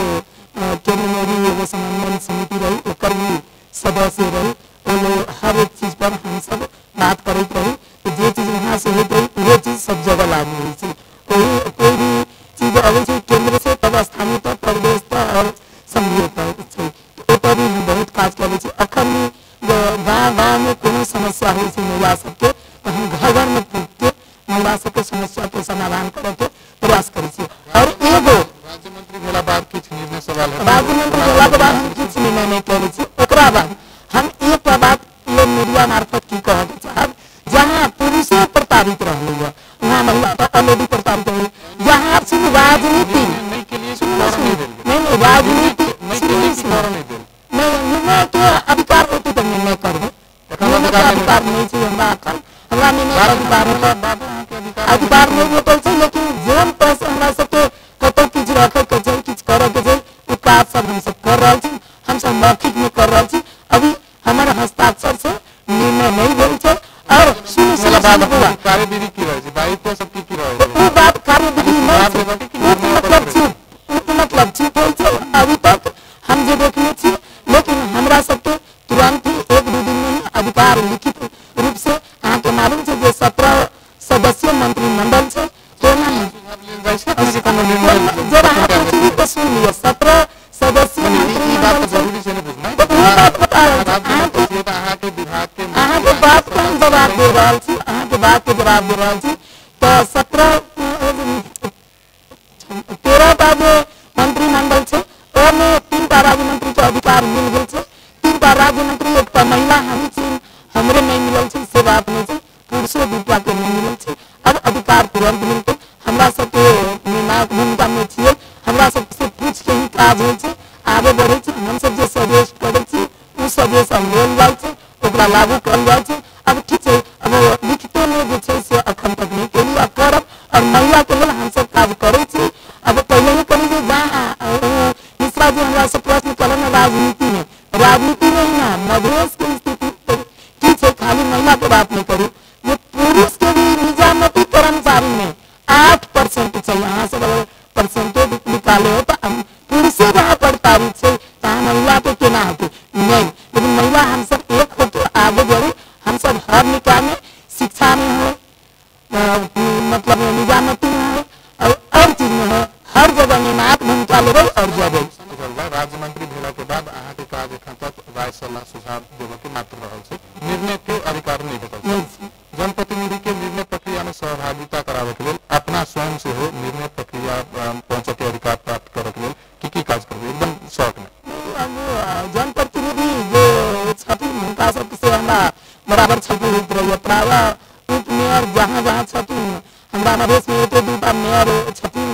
केंद्र में भी एगो समन्वय समिति रही ओकर भी सदस्य रही वो लोग हर एक चीज पर हम सब बात करते रही तो जो चीज वहाँ से होती रही वो चीज सब जगह लागू हुई थी। कोई भी चीज अबै छै केंद्र से तब स्थानीय तक प्रदेश तक और संघीय तक छै ओपर भी हम बहुत काज कर ले अखन गाँव में कोनो समस्या हो महिला सबके तो हम घर में पूछ के महिला सबके समस्या के समाधान करे के प्रयास करे और एगो राज्य मंत्री भेला बाद किछ निर्णय सवाल राज्य मंत्री भेला के बाद हम किछ निर्णय नहीं करे ओकरा बाद हम एक बात ये मीडिया मार्फत की कहे के चाहब जहाँ पुरुषे प्रताड़ित रहलै वहाँ महिला तो ऑलरेडी प्रताड़ित हो जहाँ सिर्फ राजनीति नहीं राजनीति निर्णय के अधिकार होती तो निर्णय करबे अधिकार नहीं छै हमरा निर्णय अधिकार नहीं भेटल छै लेकिन जेहन पैसा हमरा सबके कतौ किछु रखे के छै किछु करे के छै ओ काज सब हम सब कर रहल छी हम सब मौखिक में कर रहल छी अभी हमर हस्ताक्षर से निर्णय नहीं भेल छै और कार्यविधि की रहे छै दायित्व सब की रहे छै ओ बात कार्यविधि मतलब ठीक भेल छै अभी तक हम जे देखने छी लेकिन हमरा सबके तुरंत ही 1-2 दिन में ही अधिकार लिखित रूप से अहाँ के मालूम छै जे 17 सदस्यीय मंत्रिमंडल छै जब अहाँ पृथ्वी पे सुन लिया 17 सदस्यीय मंत्रिमंडल अहाँ के बात के हम जवाब दे रहल छी अहाँ के बात के जवाब दे रहल छी तो 13टा जे मंत्रिमंडल छै ओमे 3टा राज्य मंत्री के अधिकार मिल गेल छै 3टा राज्य मंत्री एकटा महिला हम छी हमरे नहीं मिलल छै से बात नहीं छै पुरुषो 2टा के नहीं मिलल छै अब अधिकार तुरंत मिलते हमरा सबके निर्णायक भूमिका में छियै हमरा सबसे पूछ के ही काज होइ छै आगे बढ़े छै हम सब जे सजेस्ट करे छी उ सजेस्ट हम लेल जाय छै ओकरा लागू करल जाय छै। अब ठीक छै अब लिखितो में जे छै से अखन तक नहीं केली आ करब और महिला के लेल हम सब काज करे छी। अब पहले ही करी जे मिश्रा जी हमरा से प्रश्न कलन राजनीति में ना मधेश के स्थिति की छै खाली महिला के बात नहीं करू ये पुरुष के भी निजामती कर्मचारी में 8% छै यहाँ से परसेंटेज निकाले हो तो पुरुषे जहाँ प्रताड़ित छै तहाँ महिला के केना होते नहीं लेकिन महिला हम सब एक होकर आगे बढ़े हम सब हर निकाय में शिक्षा में हो मतलब निजामती में हो और हर चीज में हो हर जगह निर्णायक भूमिका ले और जब राज्य मंत्री भेला के बाद अहाँ के काज आज एखन तक राय सलाह सुझाव देवे के मात्र रहल छै, निर्णय के अधिकार नहीं भेटल छै। जनप्रतिनिधि के निर्णय प्रक्रिया में सहभागिता करावे के लेल अपना स्वयं से हो निर्णय प्रक्रिया पहुंचे के अधिकार प्राप्त करे के लेल की काज करबे एकदम शॉर्ट में? जनप्रतिनिधि जो छथिन हुनका सबसे हमरा बराबर छलफल होइत रहैया। प्रायः उप मेयर जहाँ जहाँ छथिन, हमरा मधेश में एक दूटा मेयर छथिन,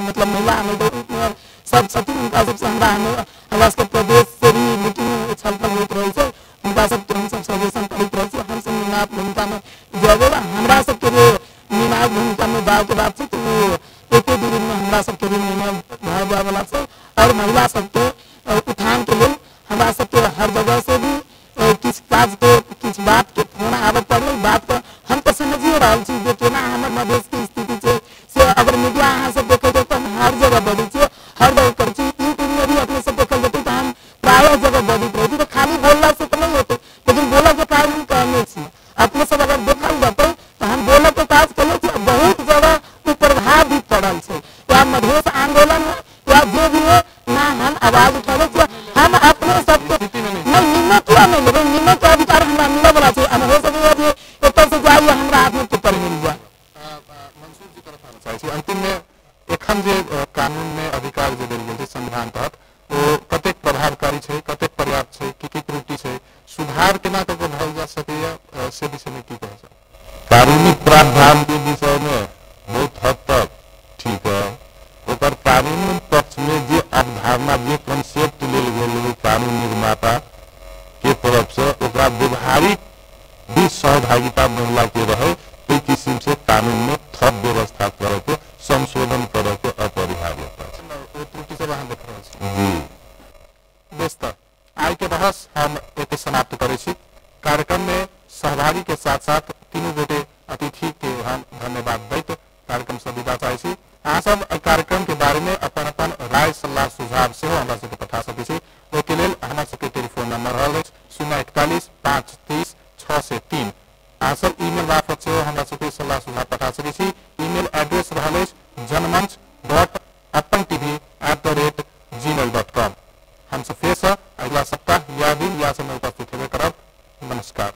मतलब महिला उप मेयर सब छथिन, हुनका सबसे हमरा सबके प्रदेश से भी मीटिंग छलफल होइत रहै छै, हुनका सबके हमसब सजेशन करैत रहै छी। हमसब निर्णायक भूमिका में जब हमरा सबके जे निर्णायक भूमिका में जाए के बात छै तो एके दू दिन में हमरा सबके भी निर्णय भए जाए वाला छै। और महिला सबके उत्थान के लिए हमरा सबके हर जगह से भी किस काज के किस बात के फोन आबे पड़ल, बात के हम तो समझिए रहल छी जे केना हमर मधेश की स्थिति छै से अगर मीडिया अहाँ सब देखे तो हर जगह बढ़ी छै, हर जगह कर छी। यूट्यूब में भी अपने सब देखल जेतै तो हम प्राय जगह बढ़ित रही थी। तो खाली बोलला से तो नहीं होते, लेकिन बोला के काज हम करने छी। अपने सब अगर देखल जेतै तो हम बोला के काज करने छी, बहुत जगह प्रभाव भी पड़ल छै। या मधेश आंदोलन या जो भी है ना हम आवाज उठावे छी, हम अपने सबके निर्णय क्यों नहीं लेबै, निर्णय के अधिकार हमरा मिले वाला छै। हम हो सके जे एतय से जाइए हमरा हाथ में पेपर मिल जाए। मंसूर जी तरफ आना चाहै छी अंतिम में एखन जे कानून में अधिकार जे देल गेल छै संविधान तहत ओ कतेक प्रभावकारी छै, कतेक पर्याप्त छै, की त्रुटि छै, सुधार केना कऽ भल जा सकैया से विषय में की कहै छै? कानूनी प्रावधान के विषय में बहुत हद तक ठीक है। ओकर कानूनी पक्ष में जे अवधारणा जे कंसेप्ट लेल गेल कानून निर्माता के तरफ से ओकरा व्यवहारिक भी सहभागिता महिला के रहे, कोई किस्म से कानून में थप व्यवस्था करे के संशोधन करे के अपरिहार्य त्रुटि सब अहाँ देख रहल छी जी। बेस्तर आइ के बहस हम एते समाप्त करे छी। कार्यक्रम में सहभागी के साथ साथ तीनों गोटे अतिथि के हम धन्यवाद दैत कार्यक्रम से विदा चाहै छी। अहाँ सब कार्यक्रम के बारे में अपन अपन राय सलाह सुझाव से हमरा सबके पठा सकै छी। ओके लेल हमरा सबके टेलीफोन नंबर रहल अछि 041 530 6 से 3। अहाँ सब ईमेल मार्फत से हमरा सबके सलाह सुझाव पठा सकै छी। ईमेल एड्रेस रहल अछि जनमंच.appan@gmail.com। हम सब फेर से अगला सप्ताह या दिन या समय उपस्थित हेबे करब। नमस्कार।